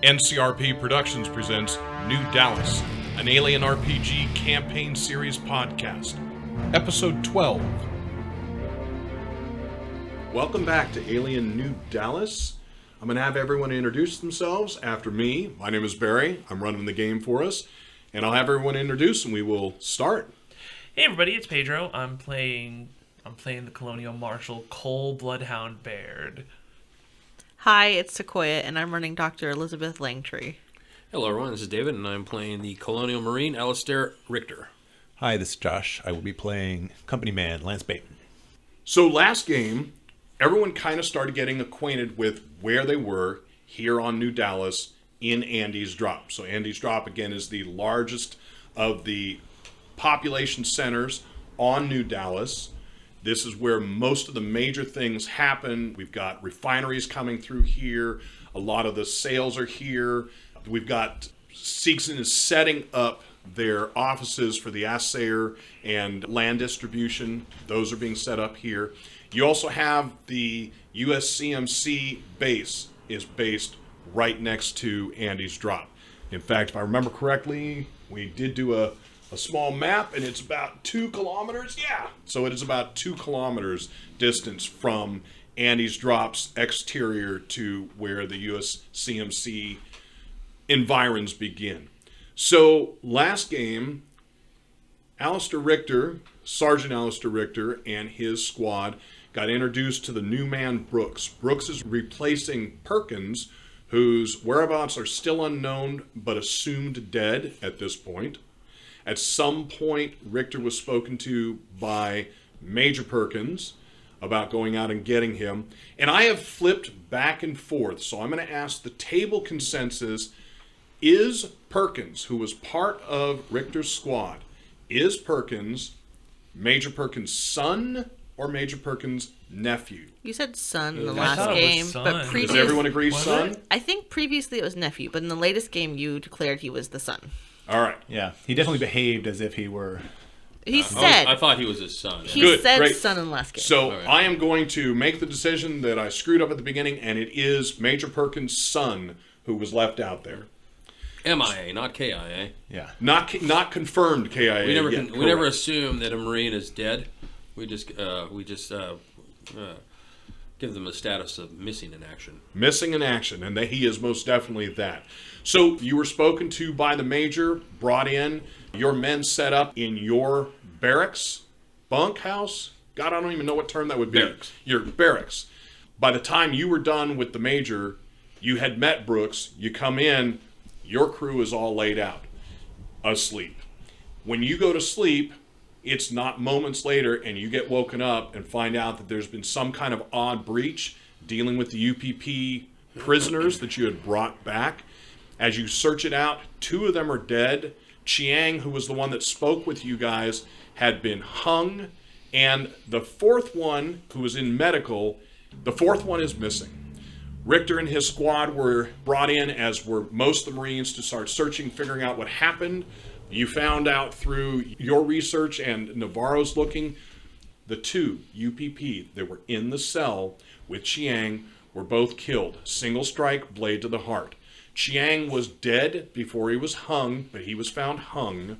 NCRP Productions presents New Dallas, an Alien RPG campaign series podcast. Episode 12. Welcome back to Alien New Dallas. I'm going to have everyone introduce themselves after me. My name is Barry. I'm running the game for us. And I'll have everyone introduce and we will start. Hey everybody, it's Pedro. I'm playing the Colonial Marshal Bloodhound Baird. Hi, it's Sequoia, and I'm running Dr. Elizabeth Langtree. Hello everyone, this is David, and I'm playing the Colonial Marine Alister Rictor. Hi, this is Josh. I will be playing Company Man Lance Bateman. So last game, everyone kind of started getting acquainted with where they were here on New Dallas in Andy's Drop. So Andy's Drop, again, is the largest of the population centers on New Dallas. This is where most of the major things happen. We've got refineries coming through here. A lot of the sales are here. We've got Seegsons is setting up their offices for the assayer and land distribution. Those are being set up here. You also have the USCMC base is based right next to Andy's Drop. In fact, if I remember correctly, we did do a small map, and it's about 2 kilometers. Yeah. So it is about 2 kilometers distance from Andy's Drop's exterior to where the USCMC environs begin. So last game, Alister Rictor, Sergeant Alister Rictor, and his squad got introduced to the new man Brooks. Brooks is replacing Perkins, whose whereabouts are still unknown but assumed dead at this point. At some point, Rictor was spoken to by Major Perkins about going out and getting him. And I have flipped back and forth. So I'm going to ask the table consensus, is Perkins, who was part of Rictor's squad, is Perkins Major Perkins' son or Major Perkins' nephew? You said son in the I thought last it was game, son. but Does previous, everyone agree son? I think previously it was nephew, but in the latest game you declared he was the son. All right. Yeah, he definitely behaved as if he were... He said I thought he was his son. he Good, said great. son in the last game. So right. I am going to make the decision that I screwed up at the beginning, and it is Major Perkins' son who was left out there. MIA, not KIA. Yeah. Not confirmed KIA. We never yet, we never correct. assume that a Marine is dead. We just give them a status of missing in action. Missing in action, and that he is most definitely that. So you were spoken to by the Major, brought in, your men set up in your barracks, bunkhouse. God, I don't even know what term that would be. Barracks. Your barracks. By the time you were done with the Major, you had met Brooks. You come in, your crew is all laid out, asleep. When you go to sleep, it's not moments later and you get woken up and find out that there's been some kind of odd breach dealing with the UPP prisoners that you had brought back. As you search it out, 2 of them are dead. Chiang, who was the one that spoke with you guys, had been hung. And the 4th one, who was in medical, the 4th one is missing. Rictor and his squad were brought in, as were most of the Marines, to start searching, figuring out what happened. You found out through your research and Navarro's looking, the 2 UPP that were in the cell with Chiang were both killed. Single strike, blade to the heart. Chiang was dead before he was hung, but he was found hung.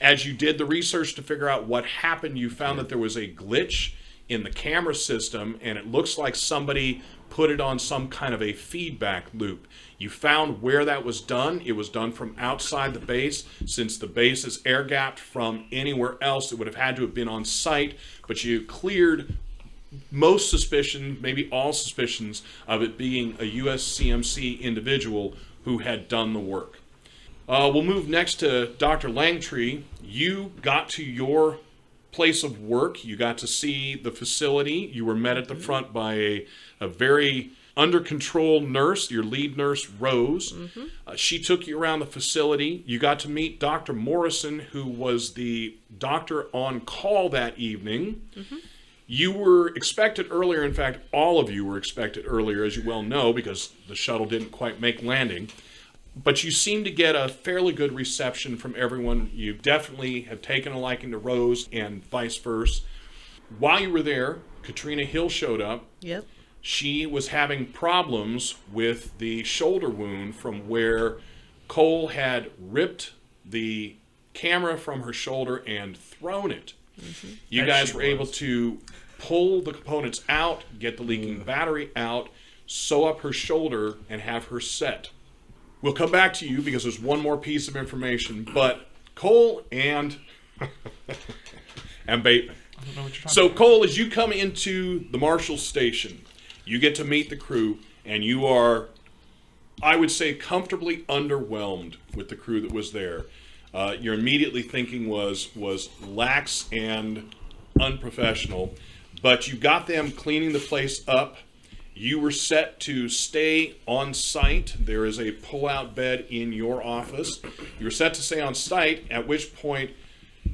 As you did the research to figure out what happened, you found that there was a glitch in the camera system, and it looks like somebody put it on some kind of a feedback loop. You found where that was done. It was done from outside the base. Since the base is air-gapped from anywhere else, it would have had to have been on site, but you cleared most suspicion, maybe all suspicions, of it being a USCMC individual who had done the work. We'll move next to Dr. Langtree. You got to your place of work. You got to see the facility. You were met at the front by a very under-control nurse, your lead nurse, Rose. She took you around the facility. You got to meet Dr. Morrison, who was the doctor on call that evening. You were expected earlier. In fact, all of you were expected earlier, as you well know, because the shuttle didn't quite make landing. But you seem to get a fairly good reception from everyone. You definitely have taken a liking to Rose and vice versa. While you were there, Katrina Hill showed up. Yep. she was having problems with the shoulder wound from where Cole had ripped the camera from her shoulder and thrown it. You guys were able to pull the components out, get the leaking battery out, sew up her shoulder, and have her set. We'll come back to you because there's one more piece of information, but Cole and Bateman. I don't know what you're talking So about. Cole, as you come into the Marshal station, you get to meet the crew, and you are, I would say, comfortably underwhelmed with the crew that was there. Your immediately thinking was lax and unprofessional, but you got them cleaning the place up. You were set to stay on site. There is a pull-out bed in your office. You were set to stay on site, at which point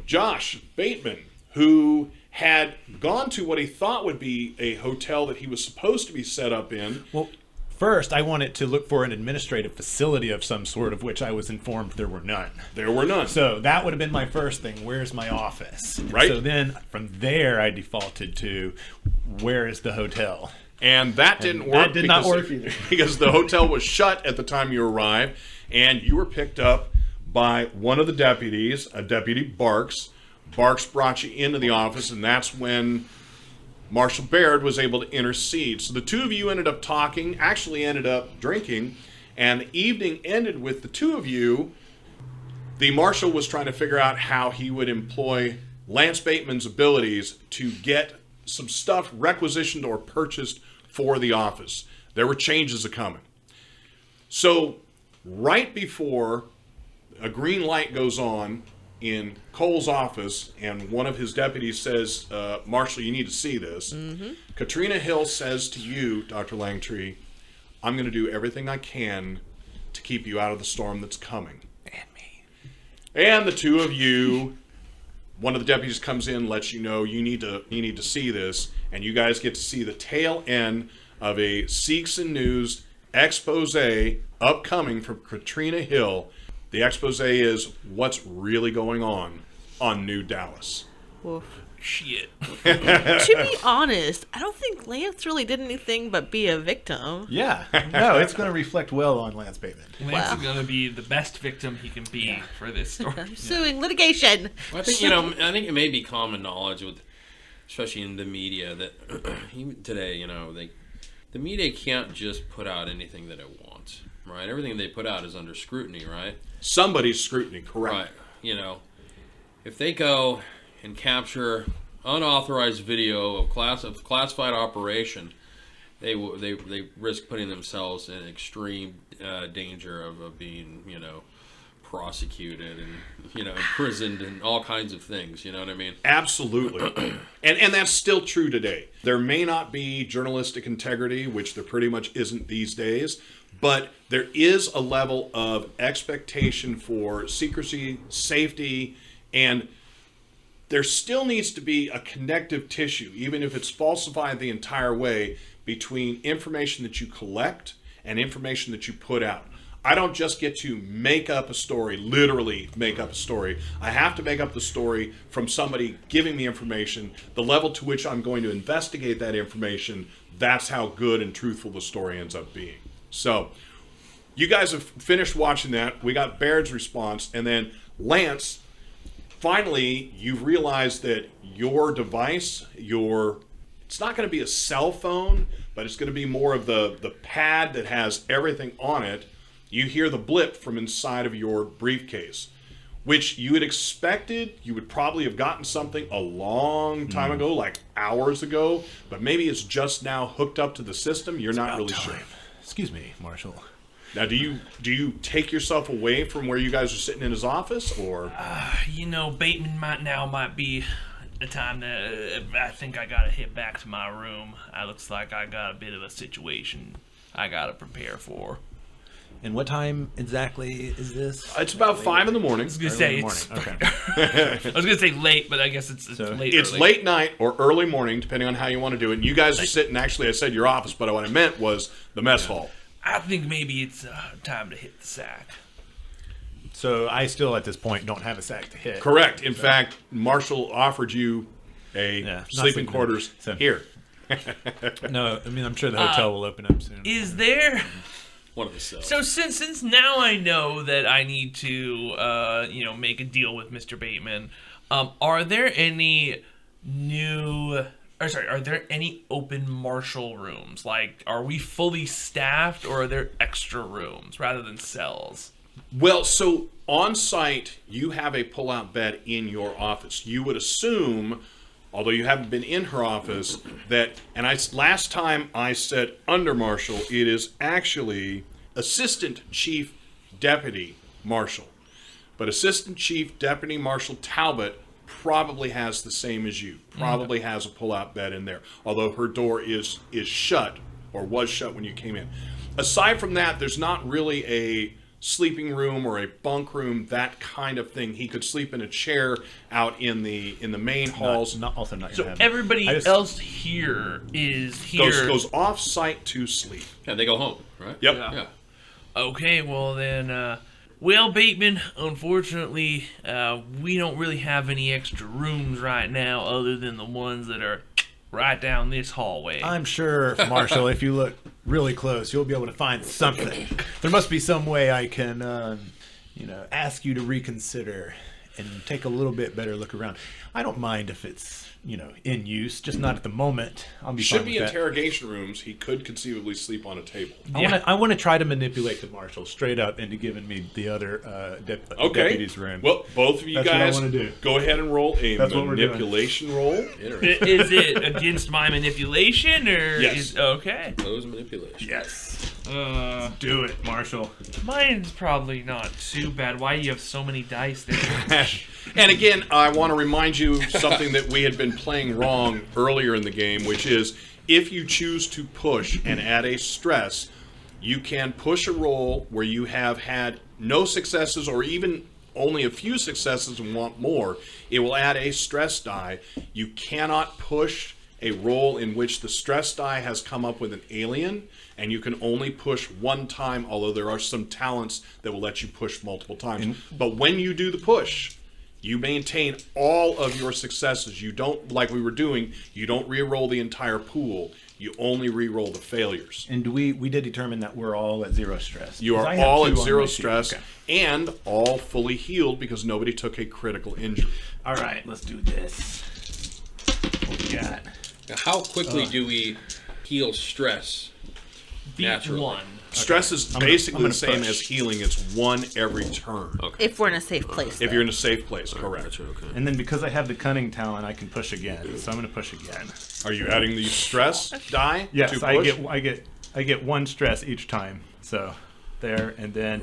Josh Bateman, who had gone to what he thought would be a hotel that he was supposed to be set up in. Well, first, I wanted to look for an administrative facility of some sort, of which I was informed there were none. There were none. So that would have been my first thing. Where's my office? Right. So then from there, I defaulted to where is the hotel? And that didn't work. That did not work either. Because the hotel was shut at the time you arrived, and you were picked up by one of the deputies, a Deputy Barks. Barks brought you into the office, and that's when Marshal Baird was able to intercede. So the two of you ended up talking, actually ended up drinking, and the evening ended with the two of you. The Marshal was trying to figure out how he would employ Lance Bateman's abilities to get some stuff requisitioned or purchased for the office. There were changes coming. So right before a green light goes on in Cole's office and one of his deputies says, Marshal, you need to see this. Katrina Hill says to you, Dr. Langtree, I'm going to do everything I can to keep you out of the storm that's coming. And me. And the two of you, one of the deputies comes in, lets you know you need to see this, and you guys get to see the tail end of a Seegsons News expose upcoming from Katrina Hill. The expose is what's really going on New Dallas. Woof. Shit. To be honest, I don't think Lance really did anything but be a victim. Yeah. No, it's going to reflect well on Lance Bateman. Lance Wow. is going to be the best victim he can be for this story. I'm suing litigation. Well, I think I think it may be common knowledge with, especially in the media, that even today, the media can't just put out anything that it wants, right? Everything they put out is under scrutiny, right? Somebody's scrutiny, correct. Right. If they go and capture unauthorized video of classified operation, they risk putting themselves in extreme danger of being prosecuted and imprisoned and all kinds of things. You know what I mean? Absolutely. and that's still true today. There may not be journalistic integrity, which there pretty much isn't these days, but there is a level of expectation for secrecy, safety, and there still needs to be a connective tissue, even if it's falsified the entire way, between information that you collect and information that you put out. I don't just get to make up a story, literally make up a story. I have to make up the story from somebody giving me information, the level to which I'm going to investigate that information. That's how good and truthful the story ends up being. So, you guys have finished watching that. We got Baird's response, and then Lance, finally, you've realized that your device, it's not going to be a cell phone, but it's going to be more of the pad that has everything on it. You hear the blip from inside of your briefcase, which you had expected you would probably have gotten something a long time ago, like hours ago, but maybe it's just now hooked up to the system. You're not really sure. Excuse me, Marshal. Now, do you take yourself away from where you guys are sitting in his office, or? Bateman might be a time that I think I gotta hit back to my room. It looks like I got a bit of a situation I gotta prepare for. And what time exactly is this? It's about 5 in the morning. I was gonna Early say in the it's. morning. Okay. I was gonna say late, but I guess it's late. It's early. late night or early morning, depending on how you want to do it. And you guys are sitting, actually, I said your office, but what I meant was the mess hall. I think maybe it's time to hit the sack. So I still, at this point, don't have a sack to hit. Correct. In fact, Marshall offered you a sleeping quarters. So- Here. No, I mean, I'm sure the hotel will open up soon. Is there... One of the cells. So since now I know that I need to, make a deal with Mr. Bateman, are there any are there any open marshal rooms? Like, are we fully staffed, or are there extra rooms rather than cells? Well, so on site, you have a pull-out bed in your office. You would assume, although you haven't been in her office, that, and last time I said under marshal, it is actually assistant chief deputy marshal. But assistant chief deputy marshal Talbot probably has the same as you. Probably has a pull-out bed in there, although her door is shut, or was shut when you came in. Aside from that, there's not really a sleeping room or a bunk room, that kind of thing. He could sleep in a chair out in the main halls. Not So everybody else here is here. Goes off site to sleep. Yeah, they go home, right? Yep. Yeah. Okay, well then, well, Bateman, unfortunately, we don't really have any extra rooms right now other than the ones that are right down this hallway. I'm sure, Marshall, if you look really close, you'll be able to find something. There must be some way I can, ask you to reconsider and take a little bit better look around. I don't mind if it's, in use, just not at the moment. I'll be Should fine be with that. interrogation rooms. He could conceivably sleep on a table. I want to try to manipulate the marshal straight up into giving me the other deputy's room. Well, both of you That's what I guys wanna do. go ahead and roll a That's what we're doing. manipulation roll. Interesting. Is it against my manipulation, or Yes. okay? Those manipulation. Yes. Do it, Marshall. Mine's probably not too bad. Why do you have so many dice there? And again, I want to remind you something that we had been playing wrong earlier in the game, which is if you choose to push and add a stress, you can push a roll where you have had no successes or even only a few successes and want more. It will add a stress die. You cannot push a roll in which the stress die has come up with an alien, and you can only push one time, although there are some talents that will let you push multiple times. But when you do the push, you maintain all of your successes. You don't, like we were doing, you don't re-roll the entire pool. You only re-roll the failures. And we did determine that we're all at zero stress. You 'Cause are I have all two at on zero my sheet. stress Okay. and all fully healed because nobody took a critical injury. All right, let's do this. What we got? Now, how quickly do we heal stress? Beat Naturally. one. Stress is I'm basically gonna the same push. as healing. It's one every turn. Okay. If we're in a safe place. If you're in a safe place, correct. Gotcha, okay. And then because I have the cunning talent, I can push again. So I'm going to push again. Are you adding the stress die Yes, to I push? get one stress each time. So there, and then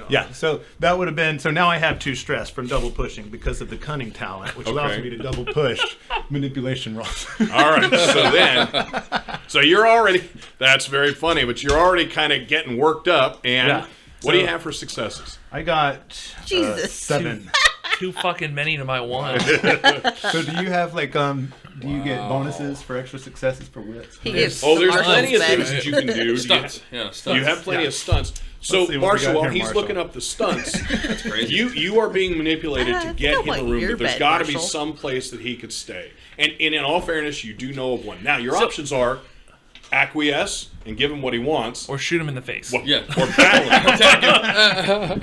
yeah. So that would have been. So now I have 2 stress from double pushing because of the cunning talent, which allows Okay. me to double push manipulation rolls. All right, so you're already, that's very funny, but you're already kind of getting worked up. And Yeah. what do you So- have for successes? I got Jesus. 7. Too fucking many to my one. So do you have do you get bonuses for extra successes for wits? He gives Oh, the there's marshal's plenty of bed. things that you can do. Stunts. Yeah, stunts. You have plenty Yeah. of stunts. So, Let's see what we Marshall, got while here, he's Marshall. looking up the stunts, That's crazy. you are being manipulated I to think get I him a want room, your but there's bed, got to be Marshall. some place that he could stay. And in all fairness, you do know of one. Now, your options are acquiesce and give him what he wants, Or shoot him in the face. Yeah. or battle him.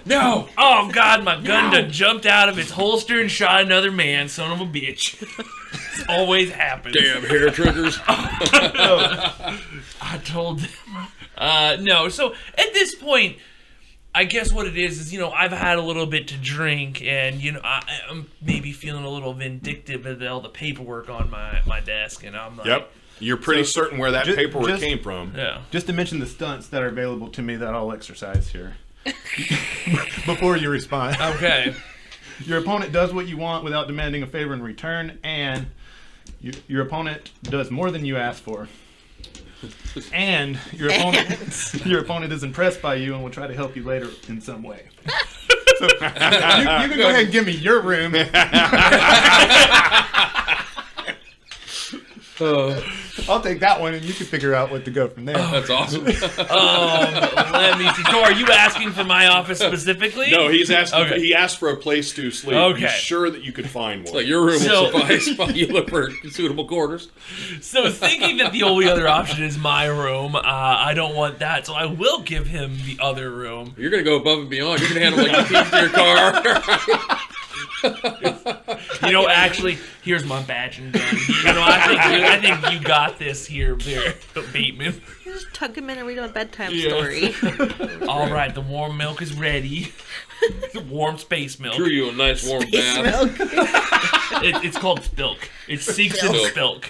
No! Oh god, my gun done jumped out of its holster and shot another man, son of a bitch. This always happens. Damn hair triggers. I told them. No, so at this point, I guess what it is I've had a little bit to drink, and I'm maybe feeling a little vindictive of all the paperwork on my desk, and I'm like, Yep. You're pretty certain where that ju- paperwork just- came from. yeah. Just to mention the stunts that are available to me that I'll exercise here. Before you respond. Okay. Your opponent does what you want without demanding a favor in return, and your opponent does more than you ask for. And your opponent is impressed by you and will try to help you later in some way. So you can go ahead and give me your room. I'll take that one, and you can figure out what to go from there. That's awesome. Let me see. So are you asking for my office specifically? No, he's asking. Okay. He asked for a place to sleep. Okay. He's sure that you could find one. Like your room So- will suffice while you look for suitable quarters. So thinking that the only other option is my room, I don't want that, so I will give him the other room. You're gonna go above and beyond. You're gonna handle like the keys to your car. You know, actually, here's my badge and gun. You know, I think you got this here, Bateman. You just tuck him in and read him a bedtime story. All right, the warm milk is ready. The warm space milk. Drew you a nice warm bath. Milk. It's called Spilk. It's Seegsons Spilk.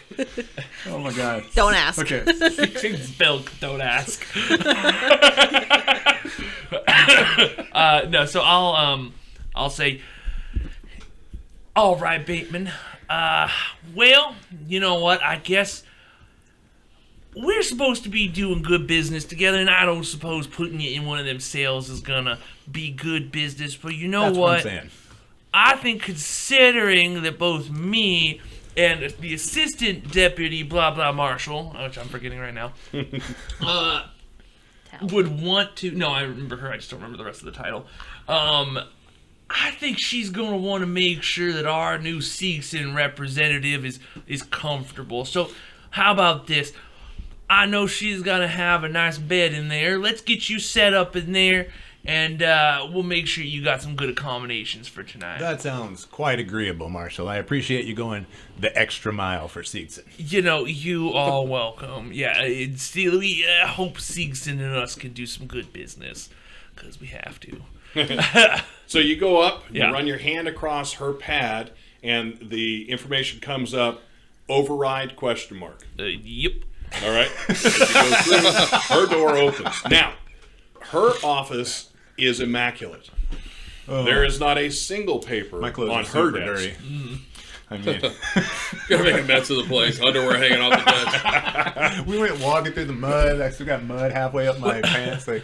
Oh my god. Don't ask. Okay. Seegsons Spilk. Don't ask. No, so I'll say, all right, Bateman. Well, you know what? I guess we're supposed to be doing good business together, and I don't suppose putting you in one of them sales is gonna be good business. But you know That's what I'm saying. I think considering that both me and the assistant deputy Marshall, which I'm forgetting right now, would want to. No, I remember her. I just don't remember the rest of the title. I think she's going to want to make sure that our new Seegson representative is comfortable. So, how about this? I know she's going to have a nice bed in there. Let's get you set up in there, and we'll make sure you got some good accommodations for tonight. That sounds quite agreeable, Marshall. I appreciate you going the extra mile for Seegson. You know, you are welcome. Yeah, we hope Seegson and us can do some good business, because we have to. So you go up, you Yeah. run your hand across her pad, and the information comes up, override ? Yep. All right? As you go through, her door opens. Now, her office is immaculate. There is not a single paper My clothes on are her super desk. dirty. I mean, Gotta make a mess of the place. Underwear hanging off the desk. we went walking through the mud. I still got mud halfway up my pants. Like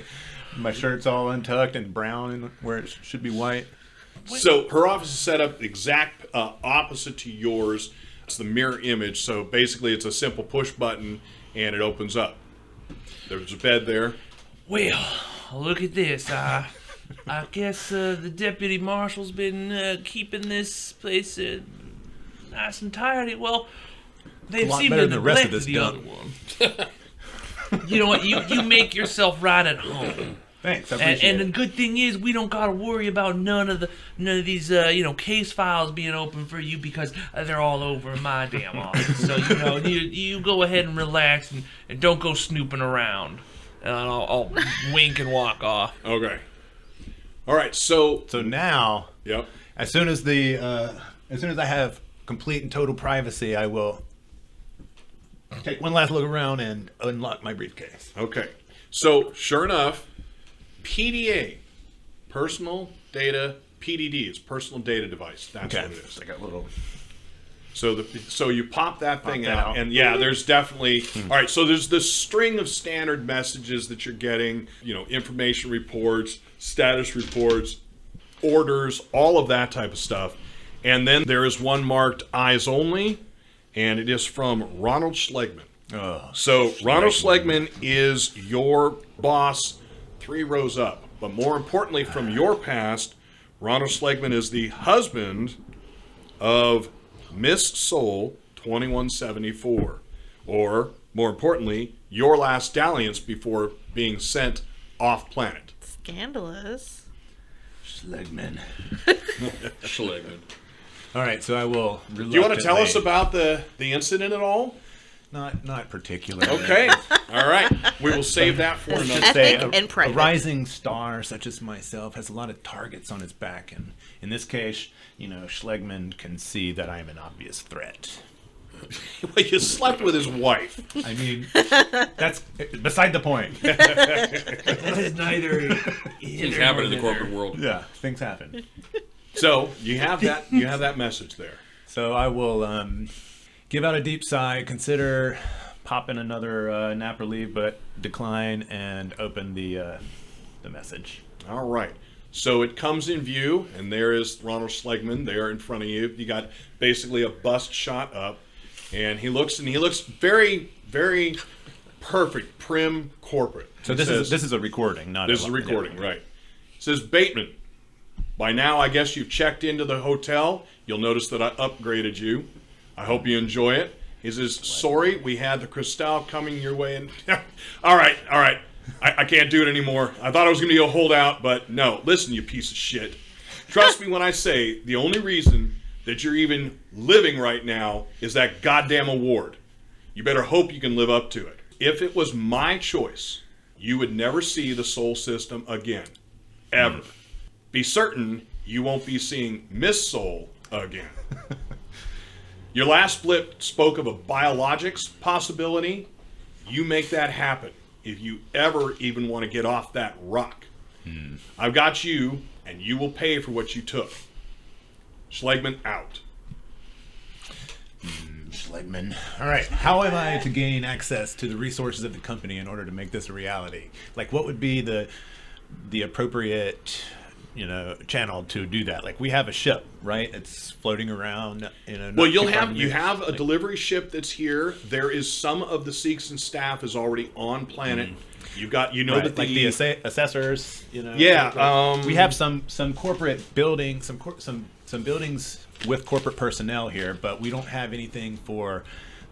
my shirt's all untucked and brown where it should be white. So her office is set up exact opposite to yours. It's the mirror image. So basically, it's a simple push button, and it opens up. There's a bed there. Well, look at this. I guess the deputy marshal's been keeping this place nice and tidy. Well, they've A lot seemed better to than the rest of neglect this the other one. You know what? You make yourself right at home. Thanks, I And, appreciate and the it. good thing is, we don't gotta worry about none of these case files being open for you because they're all over in my damn office. So you go ahead and relax and don't go snooping around. And I'll wink and walk off. Okay. All right. So So now, yep. as soon as I have complete and total privacy, I will take one last look around and unlock my briefcase. Okay. So sure enough, PDA, personal data, PDD is personal data device. That's what it is. I got a little. So you pop that thing that out, out. and yeah, there's definitely all right. So there's this string of standard messages that you're getting. Information reports, status reports, orders, all of that type of stuff. And then there is one marked eyes only, and it is from Ronald Schlegman. Oh, So Ronald Schlegman is your boss 3 rows up. But more importantly, from your past, Ronald Schlegman is the husband of Miss Soul 2174. Or, more importantly, your last dalliance before being sent off planet. Scandalous. Schlegman. Schlegman. All right, so I will. Do you want to tell us about the incident at all? Not particularly. Okay. All right. We will save that for Let's another. just Say Ethic a, and private. a rising star such as myself has a lot of targets on his back, and in this case, Schlegman can see that I am an obvious threat. Well, you slept with his wife. I mean, that's beside the point. That is neither. Things happen in the corporate world. Yeah, things happen. So you have that message there. So I will give out a deep sigh, consider popping another nap relief, but decline and open the message. All right. So it comes in view, and there is Ronald Schlegman there in front of you. You got basically a bust shot up, And he looks very, very perfect, prim, corporate. So this is a recording, not This is a recording, right. It says, Bateman, by now I guess you've checked into the hotel. You'll notice that I upgraded you. I hope you enjoy it. He says, sorry, we had the Cristal coming your way. And all right. I can't do it anymore. I thought I was going to be a holdout, but no. Listen, you piece of shit. Trust me when I say the only reason that you're even living right now is that goddamn award. You better hope you can live up to it. If it was my choice, you would never see the Sol system again. Ever. Be certain you won't be seeing Miss Sol again. Your last blip spoke of a biologics possibility. You make that happen if you ever even want to get off that rock. I've got you, and you will pay for what you took. Schlegman out. Schlegman. All right. How am I to gain access to the resources of the company in order to make this a reality? Like, what would be the appropriate, channel to do that? Like, we have a ship, right? It's floating around. Well, you have a delivery ship that's here. There is some of the Seegsons staff is already on planet. You've got, right, that like the assessors. Yeah. We have some corporate buildings, some buildings with corporate personnel here, but we don't have anything for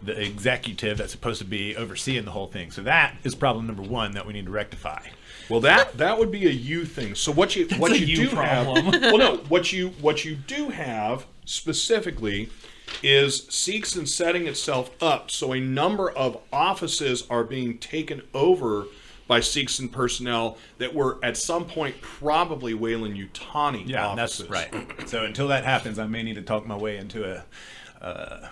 the executive that's supposed to be overseeing the whole thing. So that is problem number one that we need to rectify. Well, that would be a you thing. So what you do problem. have, well, no, what you do have specifically is Seegson setting itself up so a number of offices are being taken over by Seegson personnel that were at some point probably Weyland-Yutani offices. That's right. So until that happens, I may need to talk my way into a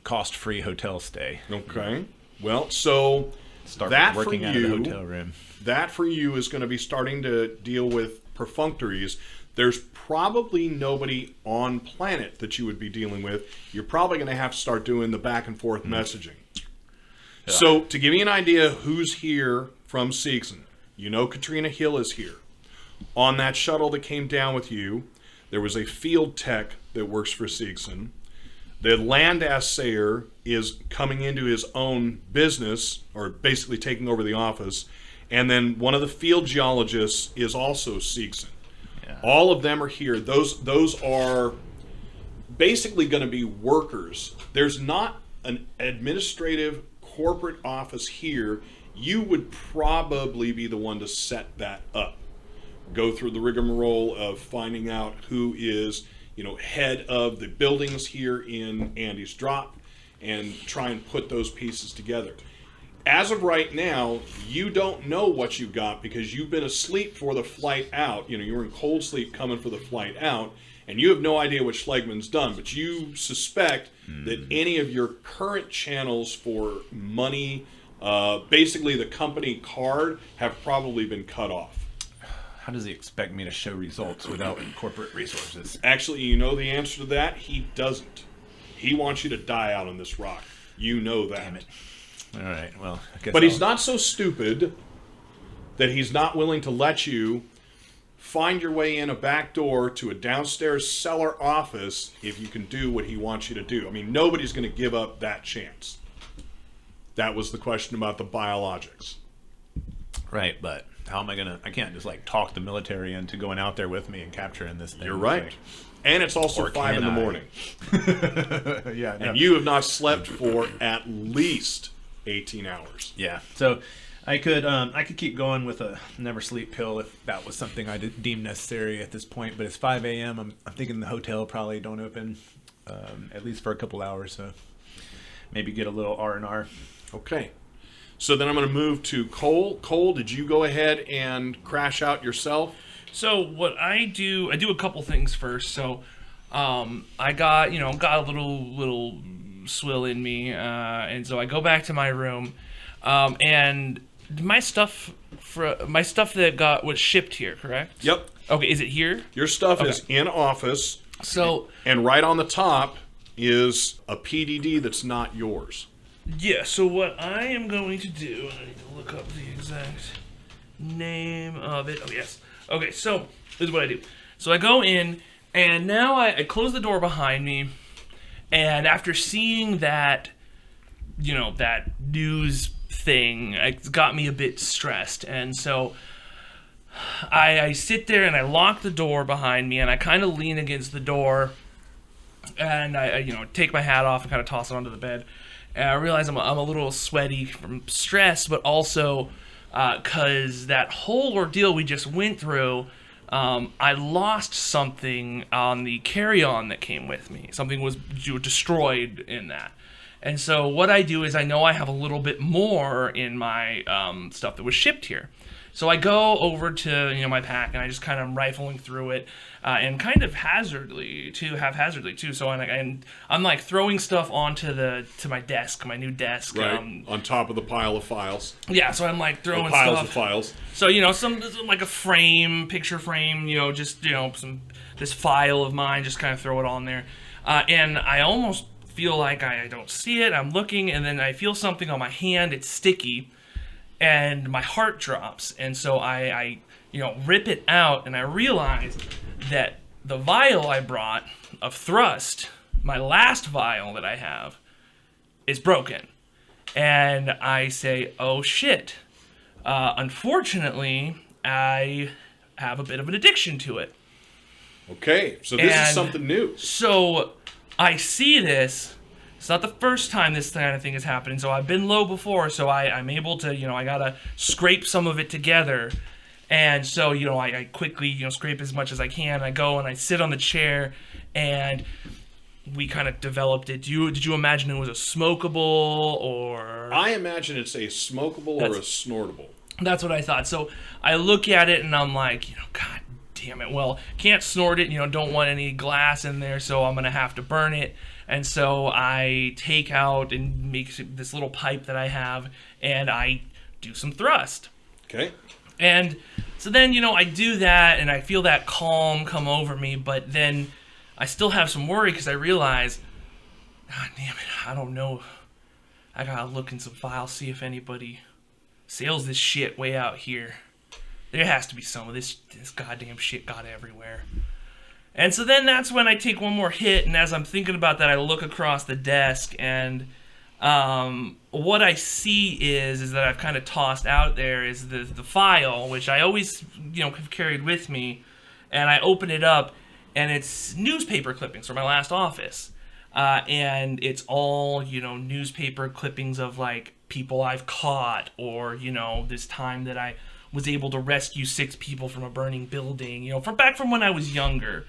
cost-free hotel stay. Okay. Well, so start that working for out you, of the hotel room. That for you is going to be starting to deal with perfunctories. There's probably nobody on planet that you would be dealing with. You're probably going to have to start doing the back and forth messaging. Yeah. So to give you an idea who's here from Seegson, Katrina Hill is here. On that shuttle that came down with you, there was a field tech that works for Seegson. The land assayer is coming into his own business, or basically taking over the office. And then one of the field geologists is also Seegson. Yeah. All of them are here. Those are basically going to be workers. There's not an administrative corporate office here. You would probably be the one to set that up. Go through the rigmarole of finding out who is, head of the buildings here in Andy's Drop and try and put those pieces together. As of right now, you don't know what you got because you've been asleep for the flight out. You were in cold sleep coming for the flight out, and you have no idea what Schlegman's done. But you suspect that any of your current channels for money, basically the company card, have probably been cut off. How does he expect me to show results without corporate resources? Actually, the answer to that? He doesn't. He wants you to die out on this rock. You know that. Damn it. All right, well, I guess. But he's not so stupid that he's not willing to let you find your way in a back door to a downstairs cellar office if you can do what he wants you to do. I mean, nobody's going to give up that chance. That was the question about the biologics. Right, but how am I I can't just talk the military into going out there with me and capturing this thing. You're right. And it's also 5 in the morning. Yeah. No. And you have not slept for at least 18 hours. Yeah. So I could keep going with a never sleep pill if that was something I deemed necessary at this point. But it's 5 a.m. I'm thinking the hotel probably don't open at least for a couple hours. So maybe get a little R&R. Okay. So then I'm going to move to Cole. Cole, did you go ahead and crash out yourself? So what I do a couple things first. So I got a little swill in me, and so I go back to my room, and my stuff that was shipped here, correct? Yep. Okay, is it here? Your stuff is in office. So and right on the top is a PDD that's not yours. Yeah, so what I am going to do, I need to look up the exact name of it. Oh, yes. Okay, so this is what I do. So I go in, and now I close the door behind me, and after seeing that that news thing, it got me a bit stressed. And so I sit there and I lock the door behind me, and I kind of lean against the door, and I take my hat off and kind of toss it onto the bed. And I realize I'm a little sweaty from stress, but also because that whole ordeal we just went through, I lost something on the carry-on that came with me. Something was destroyed in that. And so what I do is I know I have a little bit more in my stuff that was shipped here. So I go over to my pack, and I just kind of rifling through it, and kind of haphazardly too. So I'm like throwing stuff onto my desk, my new desk, Right, on top of the pile of files. Yeah, so I'm like throwing piles stuff. of files. So some like a picture frame, just this file of mine, just kind of throw it on there, and I almost feel like I don't see it. I'm looking, and then I feel something on my hand. It's sticky. And my heart drops, and so I rip it out, and I realize that the vial I brought of thrust, my last vial that I have, is broken. And I say, oh shit. Unfortunately, I have a bit of an addiction to it. Okay, so this is something new. So I see this. It's not the first time this kind of thing is happening, so I've been low before, so I'm able to, I gotta scrape some of it together, and so, I quickly, scrape as much as I can. I go and I sit on the chair, and we kind of developed it. Did you imagine it was a smokable, or? I imagine it's a smokable or a snortable. That's what I thought. So I look at it, and I'm like, God damn it, well, can't snort it, don't want any glass in there, so I'm gonna have to burn it. And so I take out and make this little pipe that I have, and I do some thrust. Okay. And so then, I do that, and I feel that calm come over me, but then I still have some worry because I realize, God damn it, I don't know. I gotta look in some files, see if anybody sells this shit way out here. There has to be some of this goddamn shit got everywhere. And so then that's when I take one more hit, and as I'm thinking about that, I look across the desk, and what I see is that I've kind of tossed out there is the file, which I always, have carried with me, and I open it up, and it's newspaper clippings from my last office, and it's all, newspaper clippings of, like, people I've caught, or, this time that I was able to rescue 6 people from a burning building, from when I was younger.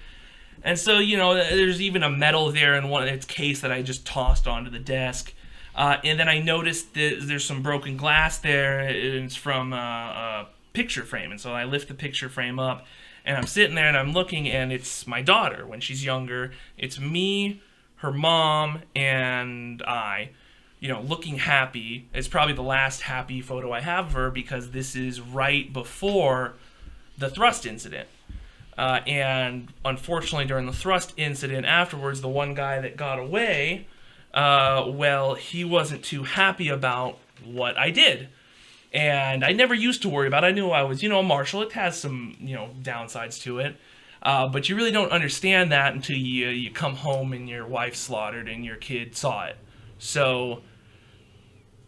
And so, there's even a medal there in its case that I just tossed onto the desk. And then I noticed that there's some broken glass there, and it's from a picture frame. And so I lift the picture frame up, and I'm sitting there, and I'm looking, and it's my daughter when she's younger. It's me, her mom, and I, looking happy. It's probably the last happy photo I have of her, because this is right before the thrust incident. And unfortunately, during the thrust incident afterwards, the one guy that got away, he wasn't too happy about what I did. And I never used to worry about it. I knew I was, a marshal. It has some, downsides to it. But you really don't understand that until you come home and your wife's slaughtered and your kid saw it. So,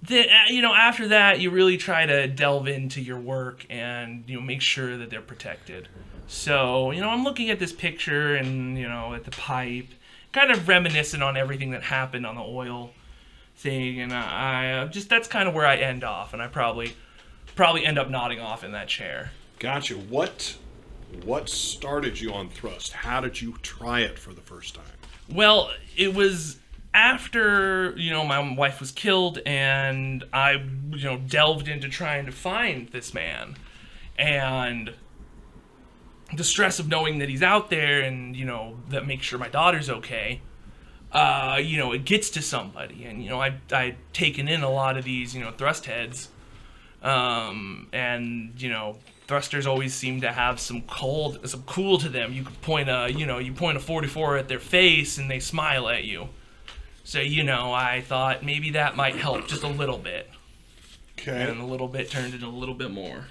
after that, you really try to delve into your work and, make sure that they're protected. So, I'm looking at this picture and, at the pipe, kind of reminiscent on everything that happened on the oil thing, and I that's kind of where I end off, and I probably end up nodding off in that chair. Gotcha. What started you on thrust? How did you try it for the first time? Well, it was after, my wife was killed, and I, delved into trying to find this man, and the stress of knowing that he's out there and, that makes sure my daughter's okay, it gets to somebody. And, I've taken in a lot of these, thrust heads. And, thrusters always seem to have some cool to them. You could point a 44 at their face and they smile at you. So, I thought maybe that might help just a little bit. Okay. And a little bit turned into a little bit more.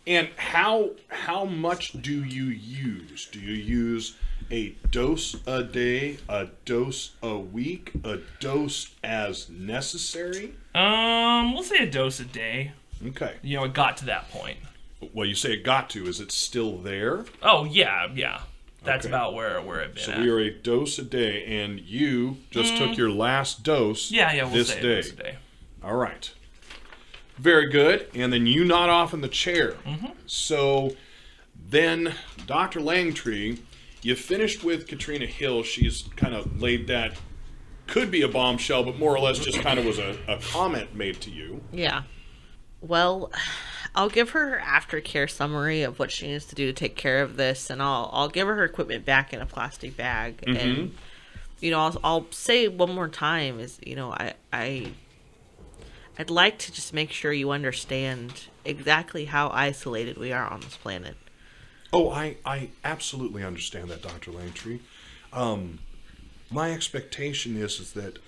And how much do you use? Do you use a dose a day, a dose a week, a dose as necessary? We'll say a dose a day. Okay. You know, it got to that point. Well, you say it got to. Is it still there? Oh, yeah. That's Okay. about where it been So at. we are a dose a day, and you just took your last dose Yeah, we'll this say day. a dose a day. All right. Very good. And then you nod off in the chair. So then, Dr. Langtree, you finished with Katrina Hill. She's kind of laid that, could be a bombshell, but more or less just kind of was a comment made to you. Yeah. Well, I'll give her her aftercare summary of what she needs to do to take care of this, and I'll give her equipment back in a plastic bag. And I'll say one more time is I'd like to just make sure you understand exactly how isolated we are on this planet. Oh, I absolutely understand that, Dr. Langtree. My expectation is that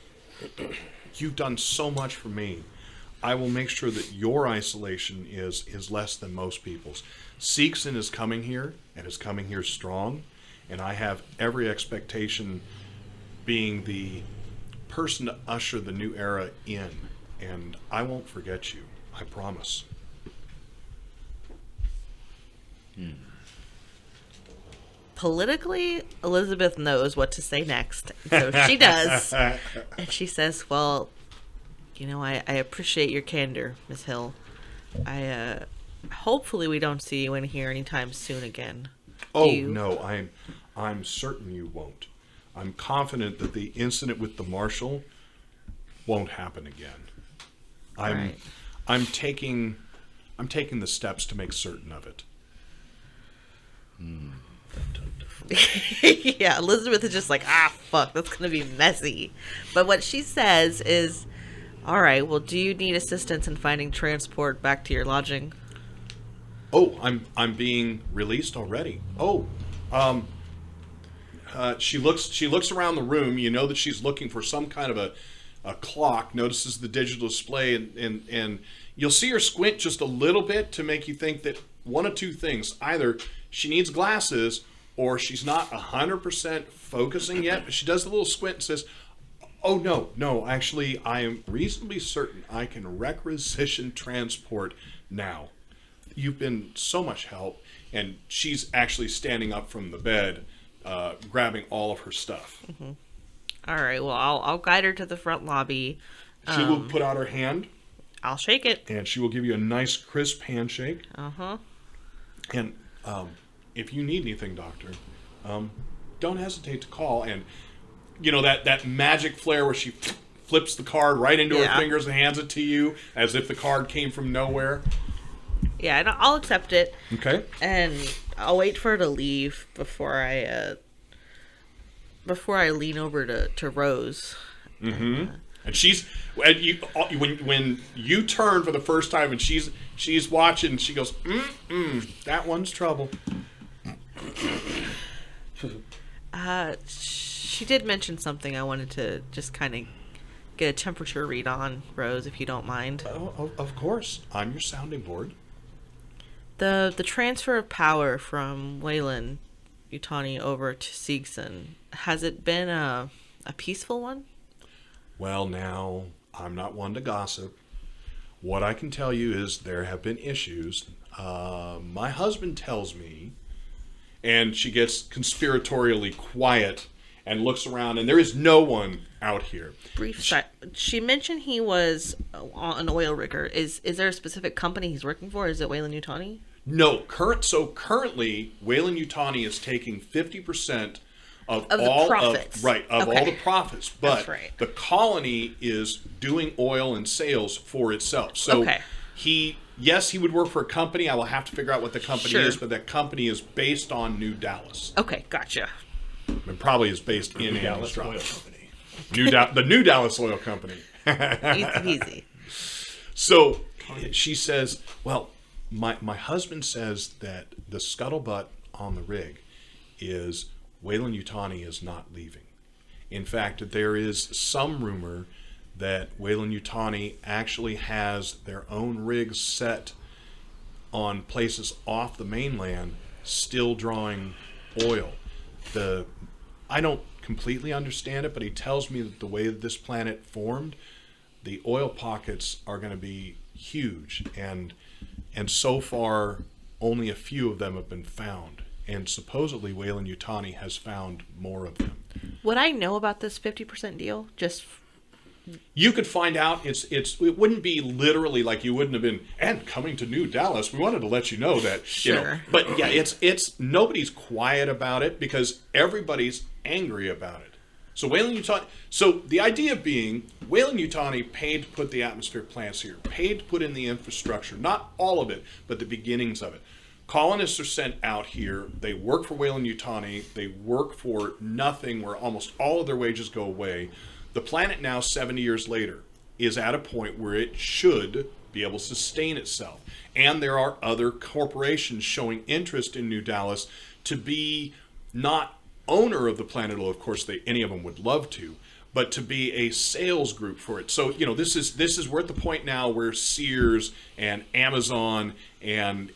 you've done so much for me. I will make sure that your isolation is less than most people's. Seegson is coming here, and is coming here strong, and I have every expectation being the person to usher the new era in, and I won't forget you. I promise. Politically, Elizabeth knows what to say next. So she does. And she says, well, I appreciate your candor, Miss Hill. Hopefully we don't see you in here anytime soon again. Oh, no, I'm certain you won't. I'm confident that the incident with the Marshal won't happen again. I'm taking the steps to make certain of it. Yeah, Elizabeth is just like, fuck, that's gonna be messy. But what she says is, all right, well, do you need assistance in finding transport back to your lodging? Oh, I'm being released already. Oh, she looks around the room. You know that she's looking for some kind of a clock. Notices the digital display, and you'll see her squint just a little bit to make you think that one of two things: either she needs glasses, or she's not 100% focusing yet. But she does a little squint and says, "Oh no, actually, I am reasonably certain I can requisition transport now. You've been so much help." And she's actually standing up from the bed, grabbing all of her stuff. Mm-hmm. All right, well, I'll guide her to the front lobby. She will put out her hand. I'll shake it. And she will give you a nice, crisp handshake. Uh-huh. And if you need anything, Doctor, don't hesitate to call. And, that magic flair where she flips the card right into her fingers and hands it to you as if the card came from nowhere. Yeah, and I'll accept it. Okay. And I'll wait for her to leave before I lean over to Rose. Mm-hmm. And when you turn for the first time and she's watching, she goes, that one's trouble. She did mention something I wanted to just kind of get a temperature read on, Rose, if you don't mind. Oh, of course. I'm your sounding board. The transfer of power from Wayland Yutani over to Seegson, has it been a peaceful one? Well, now, I'm not one to gossip. What I can tell you is there have been issues. My husband tells me, and she gets conspiratorially quiet and looks around, and there is no one out here. She mentioned he was an oil rigger. Is there a specific company he's working for? Is it Wayland Yutani? No. Currently, Wayland Yutani is taking 50% of all the profits. All the profits. But right. The colony is doing oil and sales for itself. So he would work for a company. I will have to figure out what the company is, but that company is based on New Dallas. Okay, gotcha. And probably is based in Dallas Dallas Oil Company. the New Dallas Oil Company. Easy. So she says, well, my husband says that the scuttlebutt on the rig is Wayland Yutani is not leaving. In fact, there is some rumor that Wayland Yutani actually has their own rigs set on places off the mainland, still drawing oil. I don't completely understand it, but he tells me that the way that this planet formed, the oil pockets are going to be huge, and so far only a few of them have been found, and supposedly Weyland-Yutani has found more of them. Would I know about this 50% deal? Just You could find out. It wouldn't be literally like you wouldn't have been. And coming to New Dallas, we wanted to let you know that. Sure. But yeah, it's nobody's quiet about it because everybody's angry about it. So Weyland-Yutani. So the idea being, Weyland-Yutani paid to put the atmosphere plants here, paid to put in the infrastructure, not all of it, but the beginnings of it. Colonists are sent out here. They work for Weyland-Yutani. They work for nothing, where almost all of their wages go away. The planet now, 70 years later, is at a point where it should be able to sustain itself. And there are other corporations showing interest in New Dallas to be not owner of the planet, although of course any of them would love to, but to be a sales group for it. So, this is we're at the point now where Sears and Amazon and,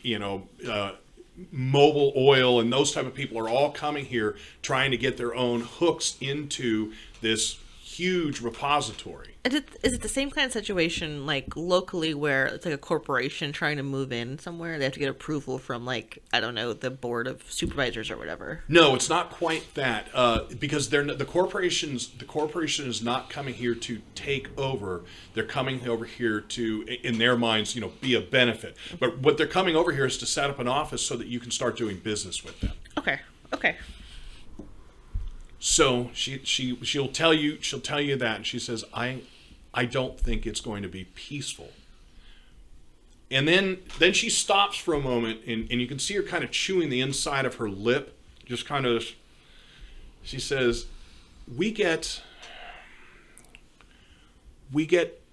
Mobil Oil and those type of people are all coming here trying to get their own hooks into this huge repository. Is it the same kind of situation like locally where it's like a corporation trying to move in somewhere? They have to get approval from the board of supervisors or whatever. No, it's not quite that because the corporation is not coming here to take over. They're coming over here to, in their minds, be a benefit. But what they're coming over here is to set up an office so that you can start doing business with them. Okay. So she'll tell you that, and she says, I don't think it's going to be peaceful. And then she stops for a moment, and you can see her kind of chewing the inside of her lip, just kind of. She says, we get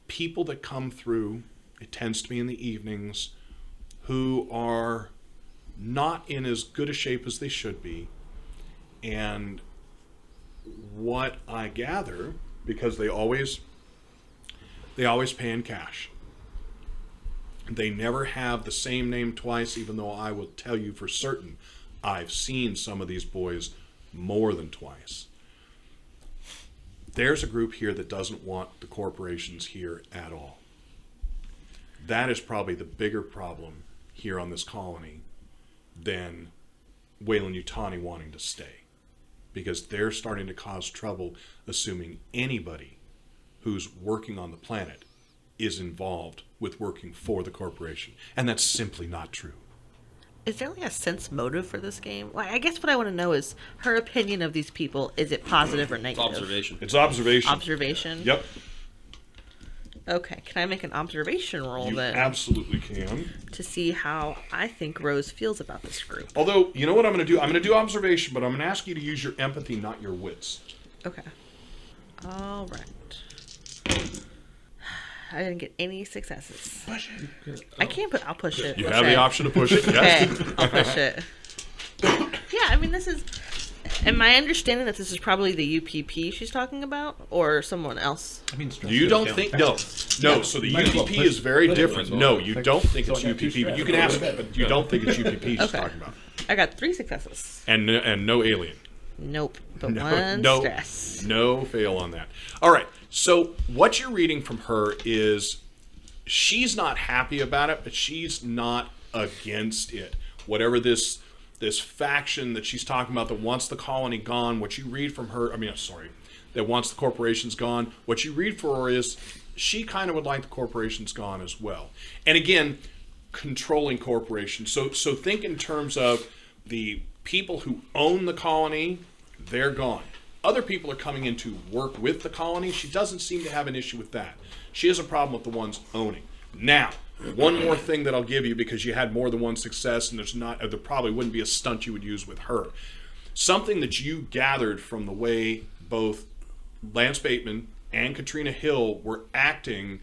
people that come through. It tends to be in the evenings, who are not in as good a shape as they should be, and what I gather, because they always pay in cash. They never have the same name twice, even though I will tell you for certain I've seen some of these boys more than twice. There's a group here that doesn't want the corporations here at all. That is probably the bigger problem here on this colony than Weyland-Yutani wanting to stay. Because they're starting to cause trouble assuming anybody who's working on the planet is involved with working for the corporation. And that's simply not true. Is there a sense motive for this game? I guess what I want to know is her opinion of these people. Is it positive or negative? Observation. It's observation. Observation? Yep. Okay, can I make an observation roll You then? absolutely can. To see how I think Rose feels about this group. Although, you know what I'm going to do? I'm going to do observation, but I'm going to ask you to use your empathy, not your wits. Okay. All right. I didn't get any successes. Push it. I'll push it. You have the option to push it. Okay, Yes. I'll push it. Yeah, this is... Am I understanding that this is probably the UPP she's talking about? Or someone else? You don't think... No. So the UPP is very different. No, you don't think it's UPP, but you can ask it, but you don't think it's UPP she's talking about. I got 3 successes. And no alien. Nope, but one stress. No fail on that. All right, so what you're reading from her is she's not happy about it, but she's not against it. Whatever this faction that she's talking about that wants the colony gone, what you read from her, that wants the corporations gone, what you read for her is she kind of would like the corporations gone as well. And again, controlling corporations. So think in terms of the people who own the colony, they're gone. Other people are coming in to work with the colony. She doesn't seem to have an issue with that. She has a problem with the ones owning. Now, one more thing that I'll give you, because you had more than one success, and there probably wouldn't be a stunt you would use with her. Something that you gathered from the way both Lance Bateman and Katrina Hill were acting,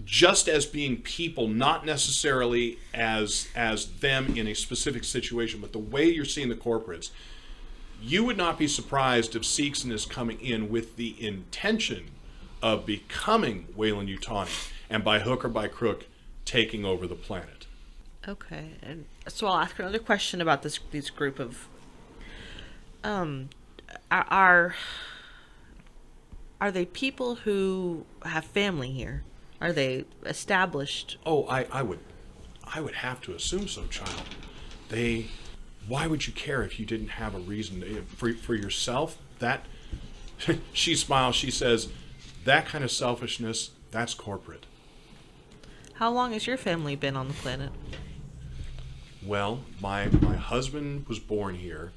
just as being people, not necessarily as them in a specific situation, but the way you're seeing the corporates. You would not be surprised if Seegson is coming in with the intention of becoming Weyland-Yutani, and by hook or by crook, taking over the planet. Okay, and so I'll ask another question about this group of... Are they people who have family here? Are they established? Oh, I would have to assume so, child. Why would you care if you didn't have a reason for yourself? That she smiles. She says, that kind of selfishness, that's corporate. How long has your family been on the planet? Well, my husband was born here.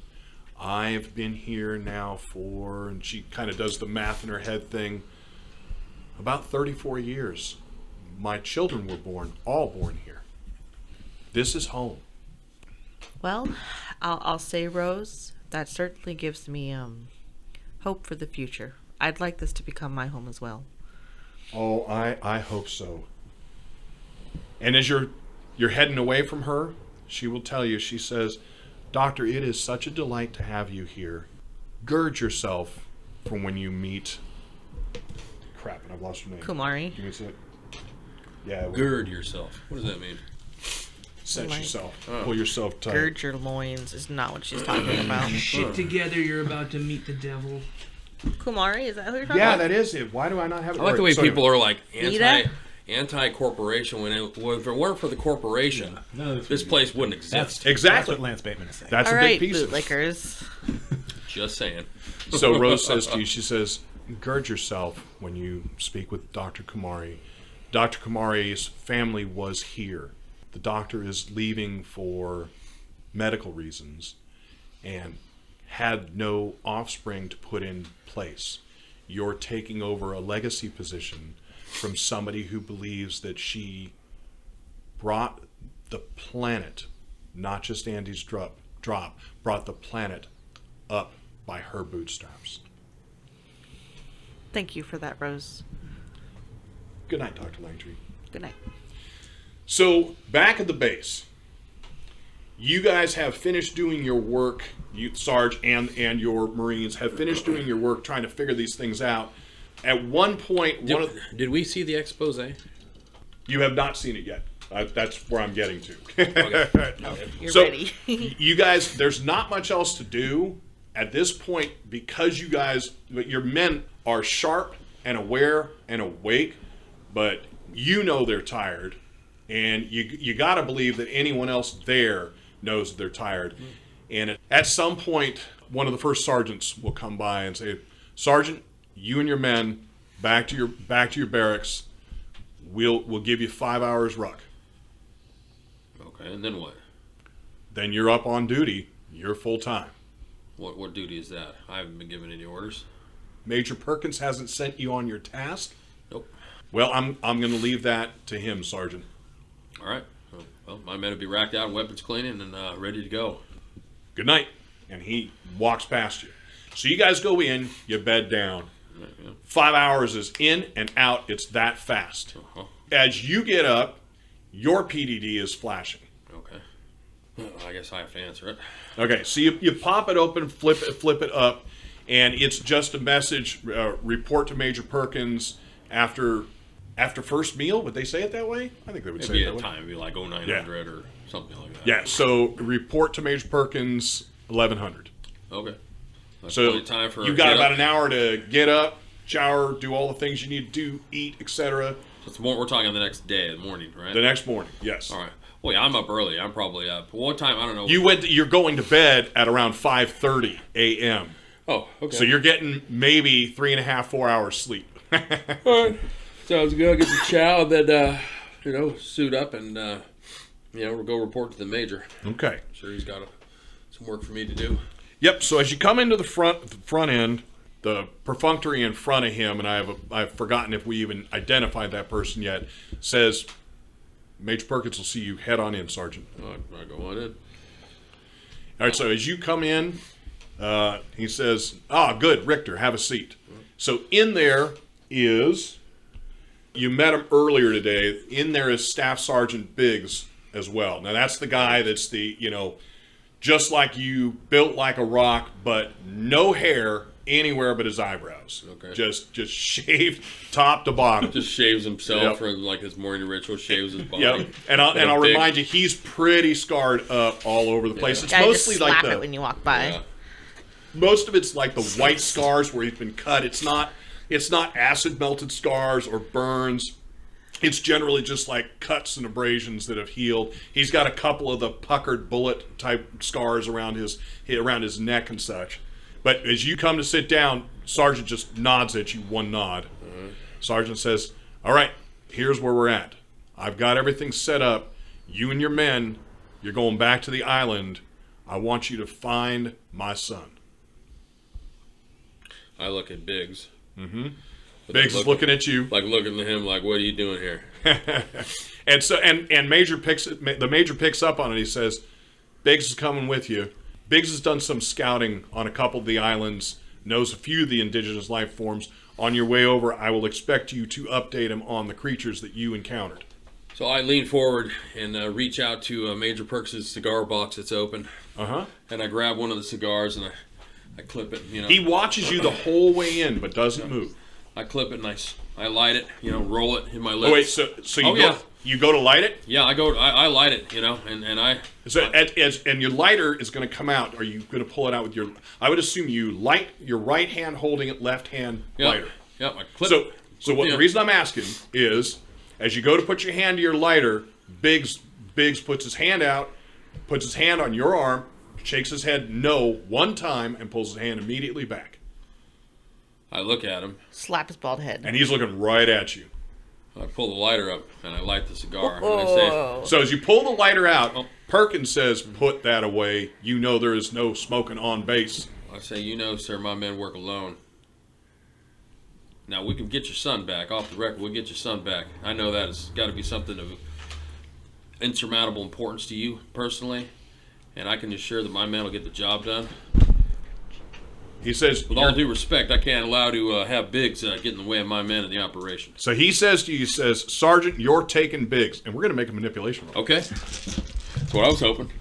I've been here now for, and she kind of does the math in her head thing, about 34 years. My children were all born here. This is home. Well, I'll say, Rose, that certainly gives me hope for the future. I'd like this to become my home as well. Oh, I hope so. And as you're heading away from her, she will tell you, she says, Doctor, it is such a delight to have you here. Gird yourself for when you meet... Crap, and I've lost her name. Kumari. Give me a sec. Yeah. Gird yourself. What does that mean? Set Like- yourself. Pull yourself tight. Gird your loins is not what she's talking about. Shit together, you're about to meet the devil. Kumari, is that who you're talking Yeah, about? that is it. Why do I not have it? I like the way So people are like Vita? anti-corporation. If it weren't for the corporation, this place wouldn't exist. That's Exactly. what Lance Bateman is saying. That's All a right, big piece of it. bootlickers. Just saying. So Rose says to you, she says, gird yourself when you speak with Dr. Kumari. Dr. Kumari's family was here. The doctor is leaving for medical reasons and had no offspring to put in place. You're taking over a legacy position from somebody who believes that she brought the planet, not just Andy's drop, brought the planet up by her bootstraps. Thank you for that, Rose. Good night, Dr. Langtree. Good night. So, back at the base, you guys have finished doing your work, you, Sarge, and your Marines have finished doing your work trying to figure these things out. At one point, Did we see the expose? you have not seen it yet. That's where I'm getting to. Okay. You're So, ready. you guys, there's not much else to do at this point because you guys, your men are sharp and aware and awake, but you know they're tired, and you got to believe that anyone else there knows that they're tired. And at some point, one of the first sergeants will come by and say, "Sergeant, you and your men back to your barracks. We'll give you 5 hours ruck. Okay, and then what? Then you're up on duty. You're full time." What duty is that? I haven't been given any orders. Major Perkins hasn't sent you on your task? Nope. Well, I'm going to leave that to him, Sergeant. All right. Well, my men will be racked out, weapons cleaning, and ready to go. Good night. And he walks past you. So you guys go in, you bed down. Yeah. 5 hours is in and out. It's that fast. Uh-huh. As you get up, your PDD is flashing. Okay. Well, I guess I have to answer it. Okay, so you pop it open, flip it up, and it's just a message, report to Major Perkins after first meal. Would they say it that way? I think they would say Maybe it at that a way. time, it'd be like 0900 or something like that. Yeah, so report to Major Perkins 1100. Okay. That's So plenty of time for you got get about up. an hour to get up, shower, do all the things you need to do, eat, etc. So we're talking the next day, the morning, right? The next morning, yes. All right. Well, yeah, I'm up early. I'm probably up. What time? I don't know. You're going to bed at around 5:30 a.m. Oh, okay. So you're getting maybe 3.5, 4 hours sleep. All right. Sounds good. I'll get the chow and then, suit up and, we'll go report to the major. Okay. I'm sure he's got some work for me to do. Yep. So as you come into the front end, the perfunctory in front of him, and I've forgotten if we even identified that person yet, says, "Major Perkins will see you. Head on in, Sergeant." I go on in. All right. So as you come in, he says, good, Rictor, have a seat." So in there is, you met him earlier today. In there is Staff Sergeant Biggs as well. Now that's the guy that's the, just like you, built like a rock, but no hair anywhere but his eyebrows. Okay. Just shaved top to bottom. Just shaves himself Yep. for his morning ritual. Shaves his body. Yep. And I'll big- remind you, he's pretty scarred up all over the place. It's Yeah, mostly just like slap it when you walk by. Yeah. most of it's like the white scars where he's been cut. It's not acid melted scars or burns. It's generally just like cuts and abrasions that have healed. He's got a couple of the puckered bullet type scars around his neck and such. But as you come to sit down, Sergeant just nods at you, one nod. Sergeant says, all right, here's where we're at. I've got everything set up. You and your men, you're going back to the island. I want you to find my son. I look at Biggs. Mm-hmm. Biggs is looking at you. Like looking at him like, what are you doing here? And so the major picks up on it. He says, Biggs is coming with you. Biggs has done some scouting on a couple of the islands, knows a few of the indigenous life forms. On your way over, I will expect you to update him on the creatures that you encountered. So I lean forward and reach out to Major Perkins' cigar box that's open. Uh-huh. And I grab one of the cigars and I clip it, you know. He watches you the whole way in, but doesn't move. I clip it and I light it, you know, roll it in my lips. Oh wait, so you go to light it? Yeah, I light it, you know, and I. So and your lighter is going to come out. Are you going to pull it out with your? I would assume you light your right hand holding it, left hand lighter. Yep. I clip it. So what the reason I'm asking is, as you go to put your hand to your lighter, Biggs puts his hand out, puts his hand on your arm, shakes his head no one time, and pulls his hand immediately back. I look at him. Slap his bald head. And he's looking right at you. I pull the lighter up and I light the cigar. Oh. And I say, so as you pull the lighter out, Perkins says, put that away. You know there is no smoking on base. I say, you know, sir, my men work alone. Now, we can get your son back. Off the record, we'll get your son back. I know that has got to be something of insurmountable importance to you personally. And I can assure that my men will get the job done. He says, with all due respect, I can't allow to have Biggs get in the way of my men in the operation. So he says to you, Sergeant, you're taking Biggs. And we're going to make a manipulation roll. Okay. That's what I was hoping.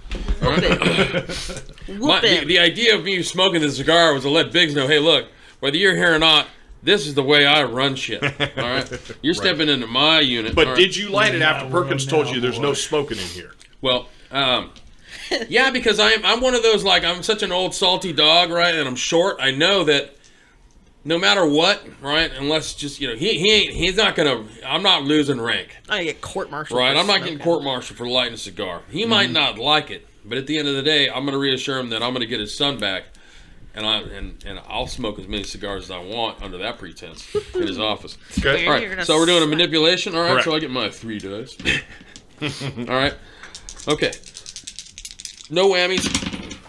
All right. The idea of me smoking the cigar was to let Biggs know, hey, look, whether you're here or not, this is the way I run shit. All right? You're stepping into my unit. But did you light it after Perkins told you there's no smoking in here? Well, yeah, because I'm one of those, like, I'm such an old salty dog, right, and I'm short. I know that no matter what, right, unless just, you know, he's not going to, I'm not losing rank. I get court-martialed. Right, I'm not getting court-martialed for lighting a cigar. He might not like it, but at the end of the day, I'm going to reassure him that I'm going to get his son back, and I'll smoke as many cigars as I want under that pretense in his office. Okay. All right, so we're doing a manipulation, all right, Correct. so I get my 3 dice. All right, okay. No whammies.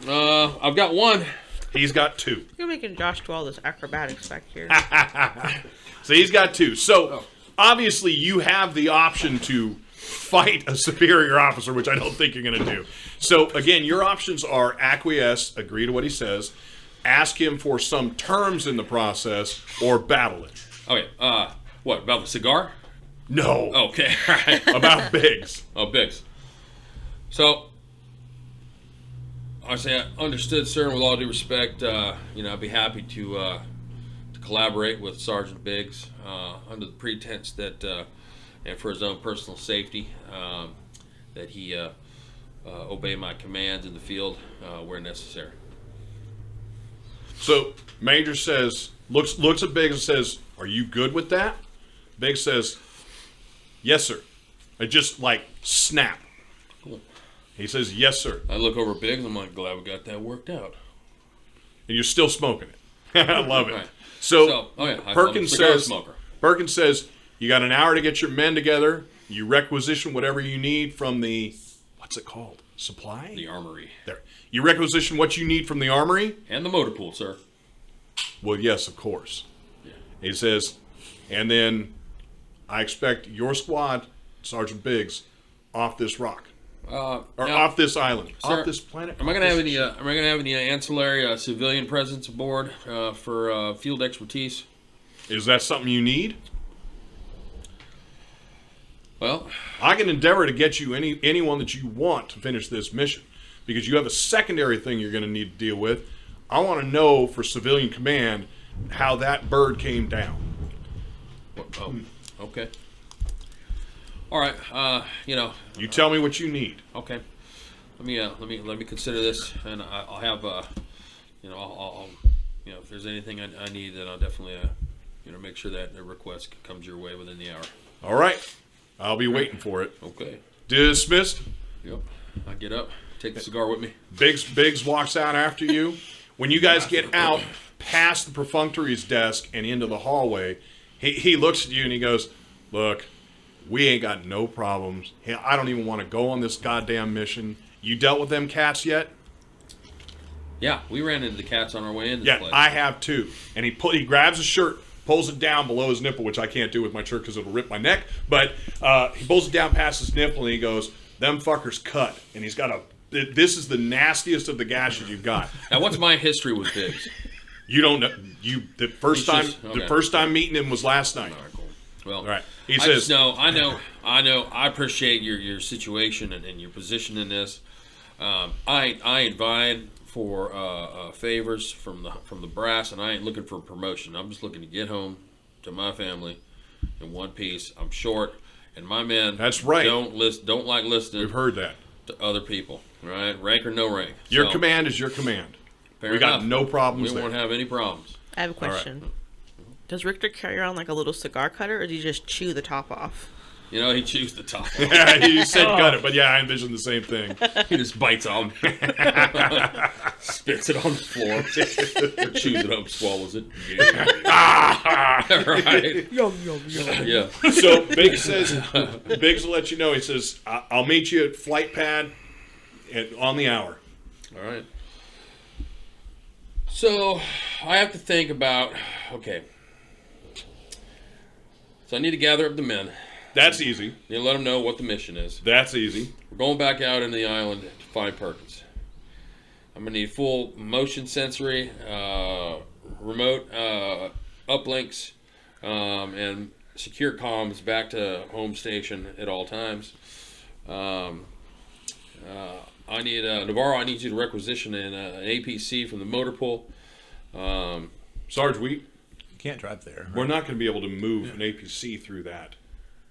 I've got 1. He's got 2. You're making Josh do all this acrobatics back here. So he's got 2. So obviously you have the option to fight a superior officer, which I don't think you're going to do. So again, your options are acquiesce, agree to what he says, ask him for some terms in the process, or battle it. Okay. What about the cigar? No. Okay. All right. About Biggs. Oh, Biggs. So. I say, understood, sir, and with all due respect, you know, I'd be happy to collaborate with Sergeant Biggs under the pretense that, and for his own personal safety, that he obey my commands in the field where necessary. So Major says, looks at Biggs and says, "Are you good with that?" Biggs says, "Yes, sir." I just like snap. Cool. He says, "Yes, sir." I look over Biggs. I'm like, glad we got that worked out. And you're still smoking it. I love it. Right. So Perkins says, smoker. Perkins says, you got an hour to get your men together. You requisition whatever you need from the, what's it called? Supply? The armory. There. You requisition what you need from the armory? And the motor pool, sir. Well, yes, of course. Yeah. He says, and then I expect your squad, Sergeant Biggs, off this rock. Now, off this island, sir, off this planet. Am I going to have any ancillary civilian presence aboard for field expertise? Is that something you need? Well, I can endeavor to get you anyone that you want to finish this mission, because you have a secondary thing you're going to need to deal with. I want to know for civilian command how that bird came down. Oh, okay. All right. You know. You tell me what you need. Okay. Let me consider this, and I'll have I'll if there's anything I need, then I'll definitely make sure that the request comes your way within the hour. All right. I'll be waiting for it. Okay. Dismissed. Yep. I get up, take the cigar with me. Biggs walks out after you. When you guys get out past the perfunctory's desk and into the hallway, he looks at you and he goes, "Look, we ain't got no problems. I don't even want to go on this goddamn mission. You dealt with them cats yet?" Yeah, we ran into the cats on our way into Yeah, the place. I have too. And he grabs his shirt, pulls it down below his nipple, which I can't do with my shirt because it'll rip my neck. But he pulls it down past his nipple and he goes, "Them fuckers cut." And he's got this is the nastiest of the gashes you've got. Now, what's my history with Biggs? You don't know. The first okay. time meeting him was last night. All right, cool. Well, All right. He I says, just know. I appreciate your situation and your position in this. I invite for favors from the brass, and I ain't looking for a promotion. I'm just looking to get home to my family in one piece. I'm short, and my men That's right. don't like listening we've heard that. to other people. Right, rank or no rank. Your So, command is your command. fair We got enough. no problems We there. won't have any problems. I have a question. Does Richter carry around like a little cigar cutter, or do you just chew the top off? He chews the top. Yeah, you said cut it, but yeah, I envisioned the same thing. He just bites on, spits it on the floor, chews it up, swallows it. Right. Yum, yum, yum. Yeah. So Biggs will let you know. He says, "I'll meet you at flight pad on the hour." All right. So I have to think about. Okay. So I need to gather up the men. That's easy. Need to let them know what the mission is. That's easy. We're going back out into the island to find Perkins. I'm gonna need full motion sensory, remote uplinks, and secure comms back to home station at all times. I need Navarro. I need you to requisition an APC from the motor pool. Sarge, You can't drive there. we're not going to be able to move an APC through that.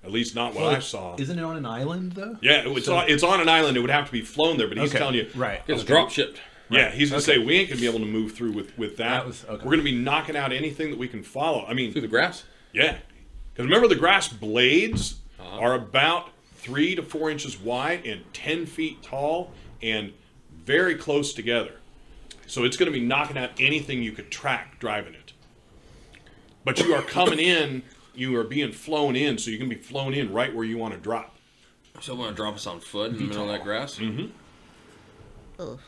At least not what I saw. Isn't it on an island though? Yeah, it's on an island. It would have to be flown there, but he's Okay, telling you, right. It's drop shipped. Yeah, he's going to say we ain't going to be able to move through with that. That was- okay. We're going to be knocking out anything that we can follow. I mean, Through the grass. yeah, because remember the grass blades are about 3 to 4 inches wide and 10 feet tall and very close together. So it's going to be knocking out anything you could track driving it. But you are coming in. You are being flown in, so you can be flown in right where you want to drop. So want to drop us on foot in the middle of that grass? Mm-hmm. Ugh.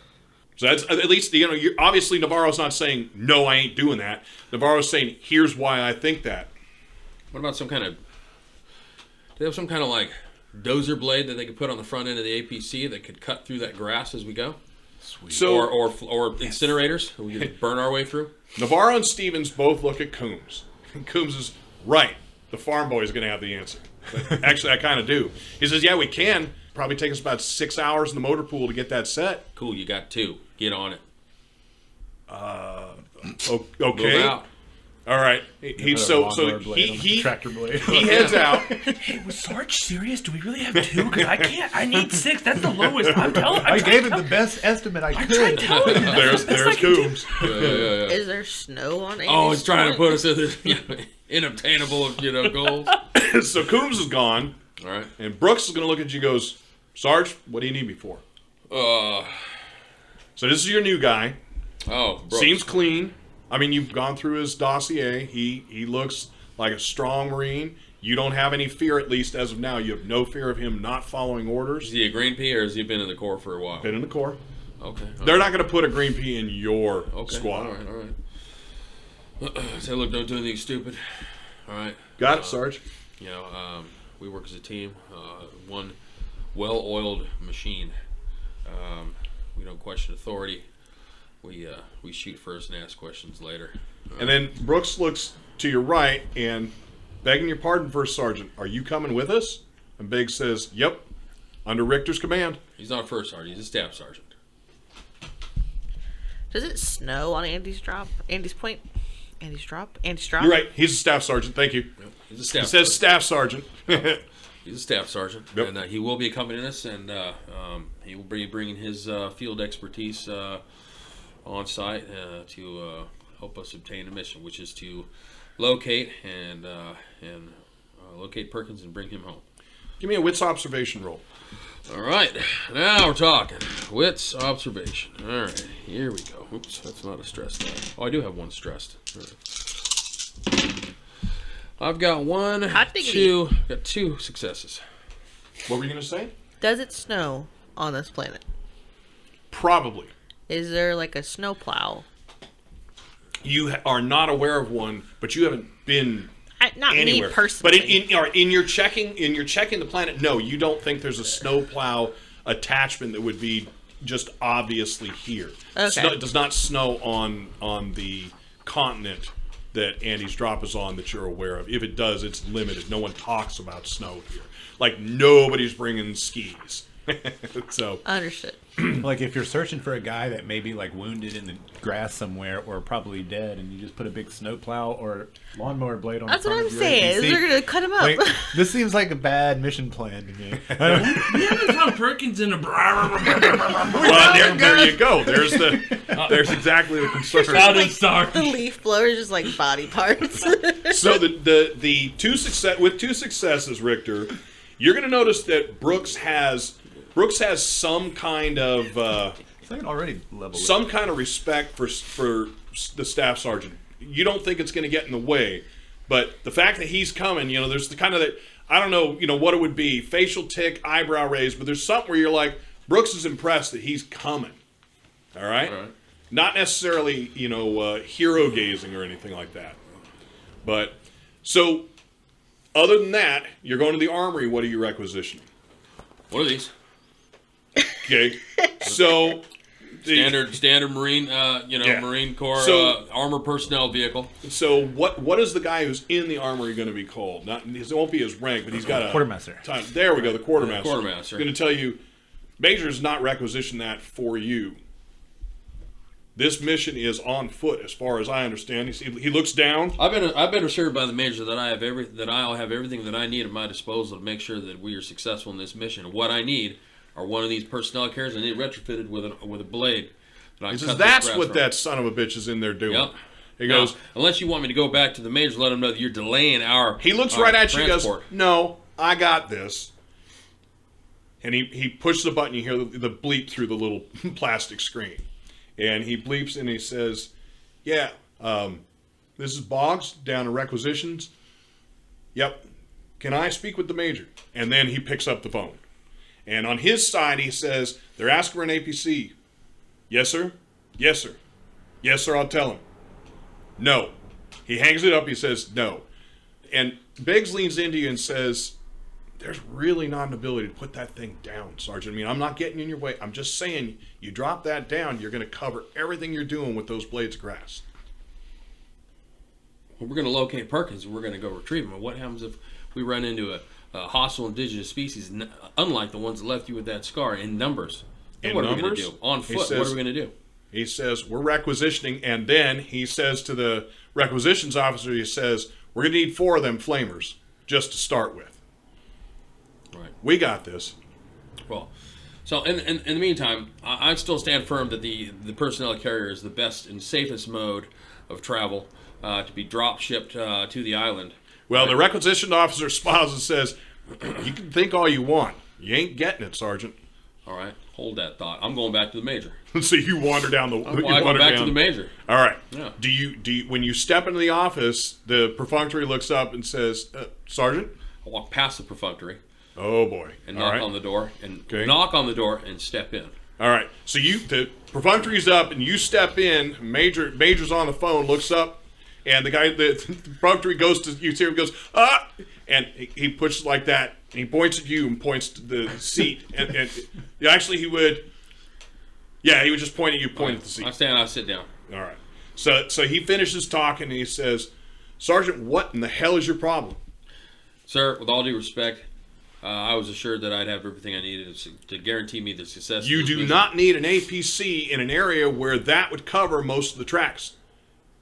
So that's at least you're, obviously Navarro's not saying no, I ain't doing that. Navarro's saying here's why I think that. What about some kind of? Do they have some kind of like dozer blade that they could put on the front end of the APC that could cut through that grass as we go? Sweet. So or incinerators that we could burn our way through? Navarro and Stevens both look at Coombs. Coombs is right. The farm boy is going to have the answer. But actually, I kind of do. He says, "Yeah, we can. Probably take us about 6 hours in the motor pool to get that set." Cool, you got 2. Get on it. Okay. Move out. All right. He Tractor blade. he heads out. Hey, was Sarge serious? Do we really have 2? Because I can't. I need 6. That's the lowest. I'm telling. I gave him the best estimate I I tried could. telling you. There's like Coombs. Yeah. Is there snow on Andy's Oh, he's trying to point? put us in this inobtainable, goals. So Coombs is gone, All right. and Brooks is going to look at you and goes, "Sarge, what do you need me for?" So this is your new guy. Brooks. Seems clean. I mean, you've gone through his dossier. He looks like a strong Marine. You don't have any fear, at least as of now. You have no fear of him not following orders. Is he a Green Pea or has he been in the Corps for a while? Been in the Corps. Okay. They're not going to put a green pea in your Okay. squad. All right. Say, look, don't do anything stupid. All right. Got it, Sarge. We work as a team. One well-oiled machine. We don't question authority. We shoot first and ask questions later. And then Brooks looks to your right and, begging your pardon, First Sergeant, are you coming with us? And Biggs says, "Yep, under Richter's command." He's not a first sergeant. He's a staff sergeant. Does it snow on Andy's drop? Andy's point? Andy's drop? Andy's drop? You're right. He's a staff sergeant. Thank you. Yep. He's a staff. It says staff sergeant. He's a staff sergeant, Yep. and he will be accompanying us, and he will be bringing his field expertise on site to help us obtain a mission, which is to locate and locate Perkins and bring him home. Give me a wits observation roll. All right, now we're talking. Wits observation. All right, here we go. Oops, that's not a stress die. Oh, I do have one stressed. All right. I've got one, Hot diggity. two, got 2 successes. What were you going to say? Does it snow on this planet? Probably. Is there like a snow plow? You are not aware of one, but you haven't been Not anywhere. me personally. But in your checking the planet, no, you don't think there's a snowplow attachment that would be just obviously here. Okay. It does not snow on the continent that Andy's drop is on that you're aware of. If it does, it's limited. No one talks about snow here. Like nobody's bringing skis. So Understood. Like if you're searching for a guy that may be like wounded in the grass somewhere or probably dead, and you just put a big snowplow or lawnmower blade on That's the what front I'm of your saying. APC. They're gonna cut him up. Like, this seems like a bad mission plan to me. We haven't found Perkins in a. well, there you go. There's exactly the concern. Out of start. The leaf blower is just like body parts. So the 2 successes, Richter, you're going to notice that Brooks has some kind of It's like already level. some kind of respect for the staff sergeant. You don't think it's going to get in the way, but the fact that he's coming, there's the kind of that I don't know, what it would be, facial tick, eyebrow raise, but there's something where you're like, Brooks is impressed that he's coming. All right? All right. Not necessarily, hero gazing or anything like that. But so other than that, you're going to the armory. What are you requisitioning? What are these? Okay, so Standard Marine, Yeah. Marine Corps So- armor personnel vehicle. So what is the guy who's in the armory going to be called? It won't be his rank, but he's got a Quartermaster. There we go, the quartermaster. Quartermaster. Going to tell you, Major has not requisitioned that for you. This mission is on foot, as far as I understand. He looks down. I've been assured by the Major that I'll have everything that I need at my disposal to make sure that we are successful in this mission. What I need are one of these personnel carriers. I need retrofitted with a blade. That I He can says, cut this "That's grass what from." that son of a bitch is in there doing." Yep. He goes. Now, unless you want me to go back to the Major, let him know that you're delaying our. He looks our right at you. And goes, transport. "No, I got this." And he pushes the button. You hear the bleep through the little plastic screen, and he bleeps and he says, "Yeah, this is Boggs down in requisitions. Yep. Can I speak with the Major?" And then he picks up the phone. And on his side, he says, "They're asking for an APC. Yes, sir? Yes, sir. Yes, sir, I'll tell him. No." He hangs it up. He says, "No." And Biggs leans into you and says, "There's really not an ability to put that thing down, Sergeant. I mean, I'm not getting in your way. I'm just saying, you drop that down, you're going to cover everything you're doing with those blades of grass." Well, we're going to locate Perkins and we're going to go retrieve him. And what happens if we run into a hostile indigenous species, unlike the ones that left you with that scar, in numbers? And what are we going to do? On foot, what are we going to do? He says, "We're requisitioning," and then he says to the requisitions officer, he says, "We're going to need 4 of them flamers just to start with. Right. We got this." Well, so in the meantime, I still stand firm that the personnel carrier is the best and safest mode of travel to be drop shipped to the island. Well, the requisition officer smiles and says, "You can think all you want. You ain't getting it, Sergeant." All right, hold that thought. I'm going back to the Major. So you wander down the. I go back to the Major. All right. Yeah. Do you when you step into the office, the perfunctory looks up and says, "Sergeant." I walk past the perfunctory Oh boy. and All knock right. on the door and Okay. knock on the door and step in. All right. So the perfunctory's up and you step in. Major's on the phone, looks up, and the perfunctory goes to you. See him goes, "Ah!" And he pushes like that. And he points at you and points to the seat. and actually, he would. Yeah, he would just point at you, point at the seat. I sit down. All right. So he finishes talking and he says, "Sergeant, what in the hell is your problem?" Sir, with all due respect, I was assured that I'd have everything I needed to guarantee me the success. You of this do mission. not need an APC in an area where that would cover most of the tracks.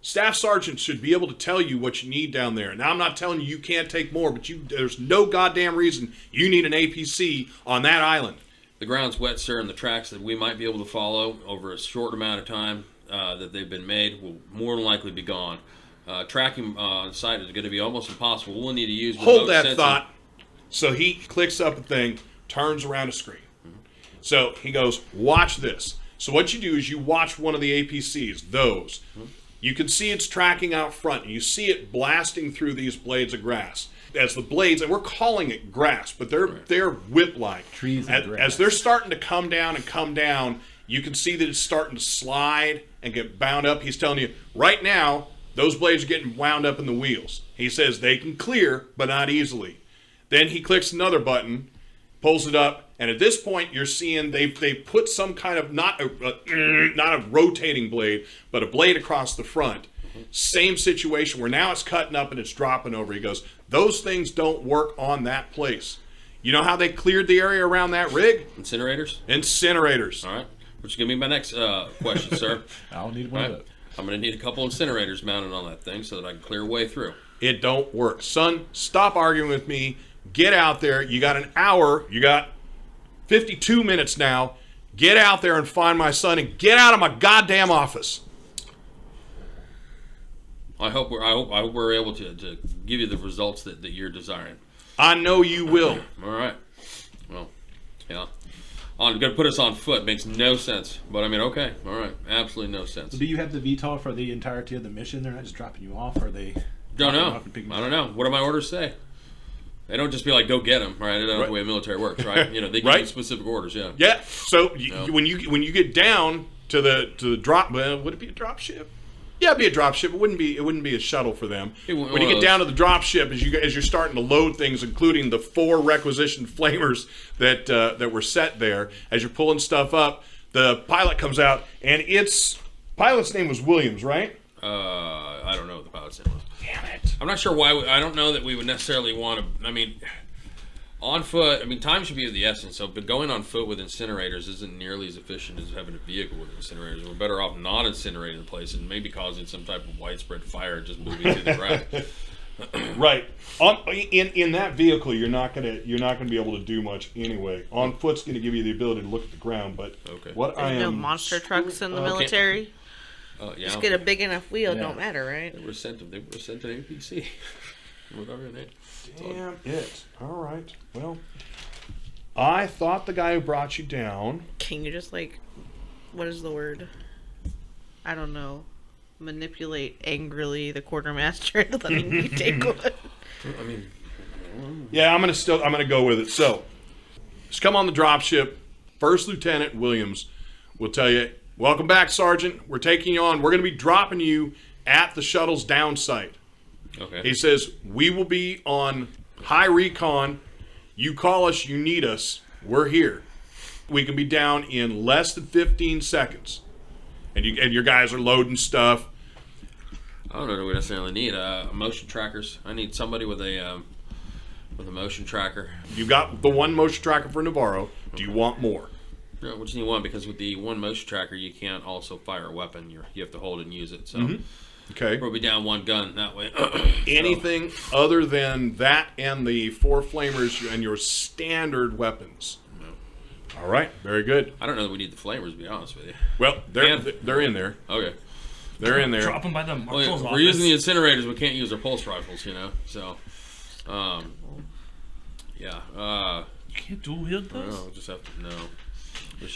Staff sergeants should be able to tell you what you need down there. Now, I'm not telling you can't take more, but there's no goddamn reason you need an APC on that island. The ground's wet, sir, and the tracks that we might be able to follow over a short amount of time that they've been made will more than likely be gone. Tracking on site is going to be almost impossible. We'll need to use Hold remote that sensing. thought. So he clicks up a thing, turns around a screen. So he goes, watch this. So what you do is you watch one of the APCs, those. You can see it's tracking out front. And you see it blasting through these blades of grass. As the blades, and we're calling it grass, but they're whip-like. Trees and grass. As they're starting to come down, you can see that it's starting to slide and get bound up. He's telling you, right now, those blades are getting wound up in the wheels. He says they can clear, but not easily. Then he clicks another button, pulls it up, and at this point, you're seeing they put some kind of, not a rotating blade, but a blade across the front. Same situation where now it's cutting up and it's dropping over. He goes, those things don't work on that place. You know how they cleared the area around that rig? Incinerators? Incinerators. All right. Which is going to be my next question, sir. I'll need one All of right. those. I'm going to need a couple incinerators mounted on that thing so that I can clear a way through. It don't work. Son, stop arguing with me. Get out there. You got an hour. You got 52 minutes now. Get out there and find my son and get out of my goddamn office. I hope we're able to give you the results that you're desiring. I know you will. All right. Well, yeah. Going to put us on foot makes no sense. But I mean, okay. All right. Absolutely no sense. Do you have the VTOL for the entirety of the mission? They're not just dropping you off, or are they? Don't dropping you know. off and picking you I up? don't know. What do my orders say? They don't just be like, go get them, right? That's not the way military works, right? You know, they give you specific orders, yeah. Yeah. So No. when you get down to the drop, would it be a drop ship? Yeah, it'd be a drop ship. It wouldn't be a shuttle for them. When you get down to the drop ship, as you're starting to load things, including the 4 requisitioned flamers that were set there, as you're pulling stuff up, the pilot comes out, and pilot's name was Williams, right? I don't know what the pilot's name was. Damn it. I'm not sure why. I don't know that we would necessarily want to. I mean, on foot. I mean, time should be of the essence. So, but going on foot with incinerators isn't nearly as efficient as having a vehicle with incinerators. We're better off not incinerating the place and maybe causing some type of widespread fire and just moving through the ground. Right. In that vehicle, you're not gonna be able to do much anyway. On foot's gonna give you the ability to look at the ground, but Okay. what I There's no am monster trucks in the military. Yeah. Just get a big enough wheel, Yeah. don't matter, right? They were sent to APC. Whatever they. damn it. All right. Well, I thought the guy who brought you down. Can you just what is the word? I don't know. Manipulate angrily the quartermaster into letting you take one. I mean, Yeah, I'm gonna go with it. So, just come on the dropship. First Lieutenant Williams will tell you, "Welcome back, Sergeant. We're taking you on. We're gonna be dropping you at the shuttle's down site." okay. He says, "We will be on high recon. You call us, you need us. We're here. We can be down in less than 15 seconds." And your guys are loading stuff. I don't know that we necessarily need motion trackers. I need somebody with a motion tracker. You got the one motion tracker for Navarro. Do you want more? No, which you want, because with the one motion tracker, you can't also fire a weapon. You have to hold it and use it. So Okay. we'll be down one gun that way. Anything other than that and the 4 flamers and your standard weapons? No. All right. Very good. I don't know that we need the flamers, to be honest with you. Well, they're in there. Okay. They're in there. Drop them by the Well, marshal's we're office. using the incinerators. We can't use our pulse rifles, So, yeah. You can't dual wield those? We'll just have to know.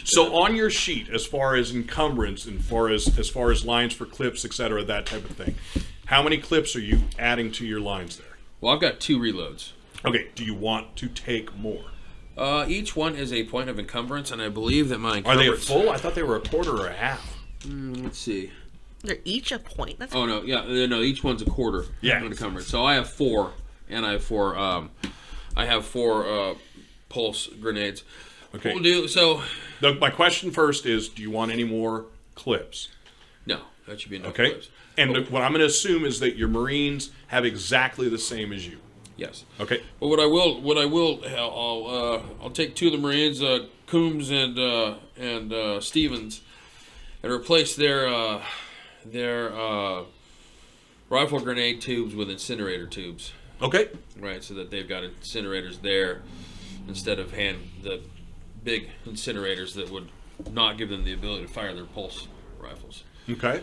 So on your sheet, as far as encumbrance and as far as lines for clips, etc., that type of thing, how many clips are you adding to your lines there? Well, I've got 2 reloads. Okay. Do you want to take more? Each one is a point of encumbrance, and I believe that my Are they a encumbrance... full? I thought they were a quarter or a half. Let's see. They're each a point. That's Oh, no, yeah, no, each one's a quarter. Yeah. Of encumbrance. So I have 4, and I have 4 pulse grenades. Okay. We'll do, so... My question first is, do you want any more clips? No, that should be enough. Okay. Clips. And what I'm going to assume is that your Marines have exactly the same as you. Yes. Okay. But I'll take 2 of the Marines, Coombs and Stevens, and replace their rifle grenade tubes with incinerator tubes. Okay. Right, so that they've got incinerators there instead of the big incinerators that would not give them the ability to fire their pulse rifles. Okay.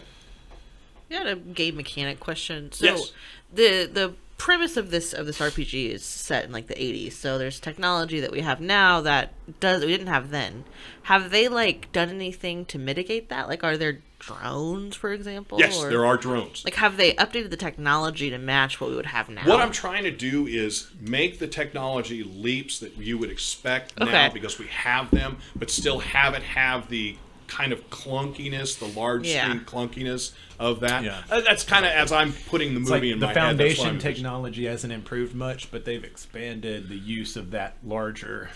You had a game mechanic question. So Yes. the premise of this RPG is set in like the 80s. So there's technology that we have now that we didn't have then. Have they like done anything to mitigate that? Like, are there drones, for example? Yes, or, there are drones. Like, have they updated the technology to match what we would have now? What I'm trying to do is make the technology leaps that you would expect now Okay. because we have them, but still have the kind of clunkiness, the large screen clunkiness of that. Yeah. That's kind of as I'm putting the It's movie like in the my head. That's what foundation I'm envisioning. technology hasn't improved much, but they've expanded the use of that larger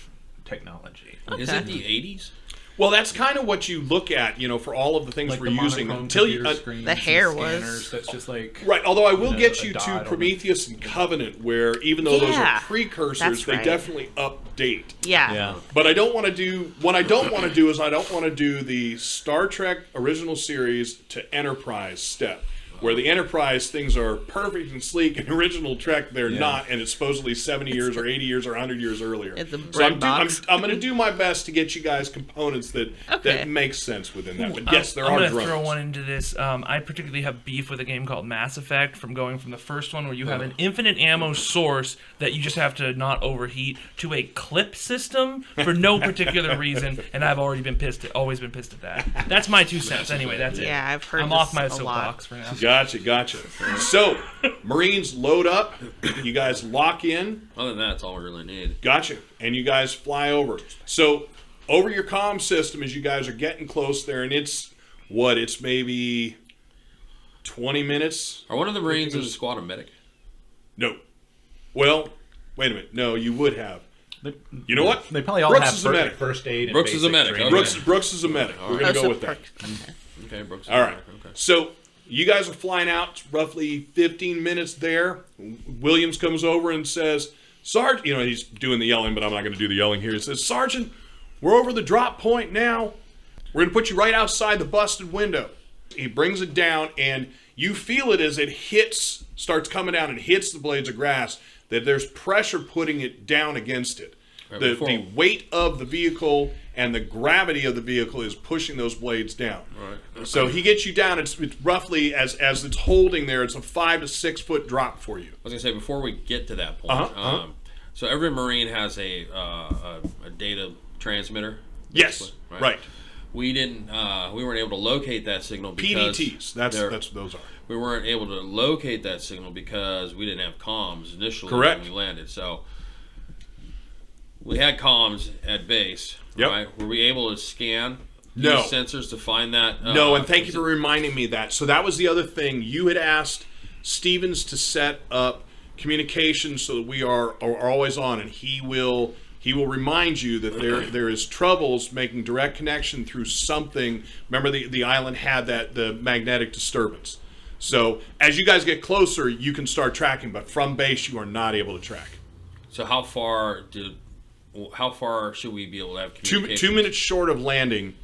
technology. Is it the 80s? Well, that's kind of what you look at, for all of the things Like we're the using monochrome until you. computer screens The and hair scanners, was- That's just like Right, although I will a get you dot to on it. Prometheus and Covenant, where even though those are Yeah, precursors, that's they right. definitely update. Yeah. Yeah. But I don't want to do what I don't want to do is I don't want to do the Star Trek original series to Enterprise step, where the Enterprise things are perfect and sleek, and original Trek they're not, and it's supposedly 70 years or 80 years or 100 years earlier. It's a So I'm bread box. going to do my best to get you guys components that Okay. that make sense within that. But yes, there I'm are gonna drones. throw one into this. I particularly have beef with a game called Mass Effect from going from the first one where you have an infinite ammo source that you just have to not overheat to a clip system for no particular reason, and I've always been pissed at that. That's my 2 cents. Anyway, that's it. Yeah, I've heard I'm this off my a lot. soapbox for now. Gotcha. So, Marines load up. You guys lock in. Other than that, that's all we really need. Gotcha. And you guys fly over. So, over your comm system as you guys are getting close there, and it's maybe 20 minutes? Are one of the Marines in the squad a medic? No. Well, wait a minute. No, you would have. They, You know what? They probably all Brooks have is a medic. first aid. And Brooks is a basic medic, training. okay. Brooks is a medic. We're going to Oh, go so with that. Okay, Brooks. is All a right. medic, Okay. So you guys are flying out roughly 15 minutes there. Williams comes over and says, Sergeant, he's doing the yelling, but I'm not going to do the yelling here. He says, Sergeant, we're over the drop point now. We're going to put you right outside the busted window. He brings it down, and you feel it as it starts coming down and hits the blades of grass, that there's pressure putting it down against it. Right, The weight of the vehicle and the gravity of the vehicle is pushing those blades down. Right. So he gets you down. It's roughly, as it's holding there, it's a 5 to 6 foot drop for you. I was gonna say before we get to that point. So every Marine has a data transmitter. Yes, basically, right. We didn't. We weren't able to locate that signal because PDTs. That's what those are. we weren't able to locate that signal because we didn't have comms initially Correct. when we landed. So we had comms at base. Yep. Right? Were we able to scan No. these sensors to find that? No, and thank you for reminding me of that. So that was the other thing. You had asked Stevens to set up communication so that we are always on, and he will remind you that there is troubles making direct connection through something. Remember, the island had the magnetic disturbance. So as you guys get closer, you can start tracking, but from base you are not able to track. So how far should we be able to have communication? 2 minutes short of landing,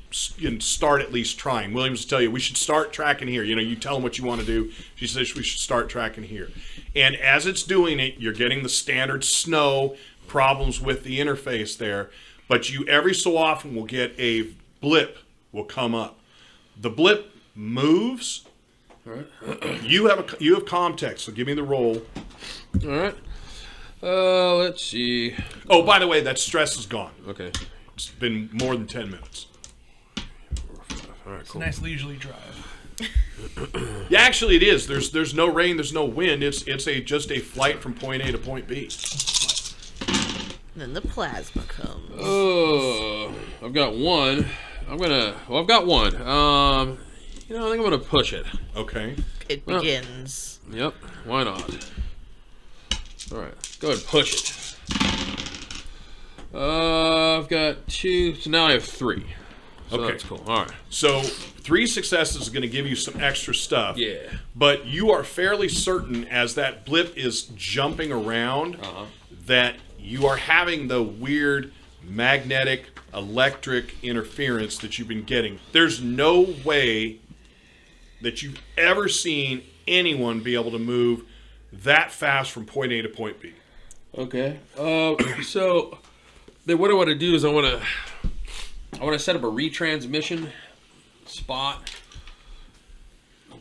and start at least trying. Williams will tell you, we should start tracking here. You tell him what you want to do. She says we should start tracking here. And as it's doing it, you're getting the standard snow problems with the interface there. But you every so often will get a blip will come up. The blip moves. All right. You have comm text, so give me the roll. All right. Let's see. Oh, by the way, that stress is gone. Okay. It's been more than 10 minutes. All right, It's a cool. nice leisurely drive. Yeah, actually, it is. There's no rain. There's no wind. It's just a flight from point A to point B. Then the plasma comes. I've got one. I've got one. I think I'm gonna push it. Okay. It begins. Yep. Why not? All right. Go ahead and push it. I've got 2. So now I have 3. So Okay. that's cool. All right. So 3 successes is going to give you some extra stuff. Yeah. But you are fairly certain, as that blip is jumping around, that you are having the weird magnetic electric interference that you've been getting. There's no way that you've ever seen anyone be able to move that fast from point A to point B. Okay. So then what I want to do is I want to set up a retransmission spot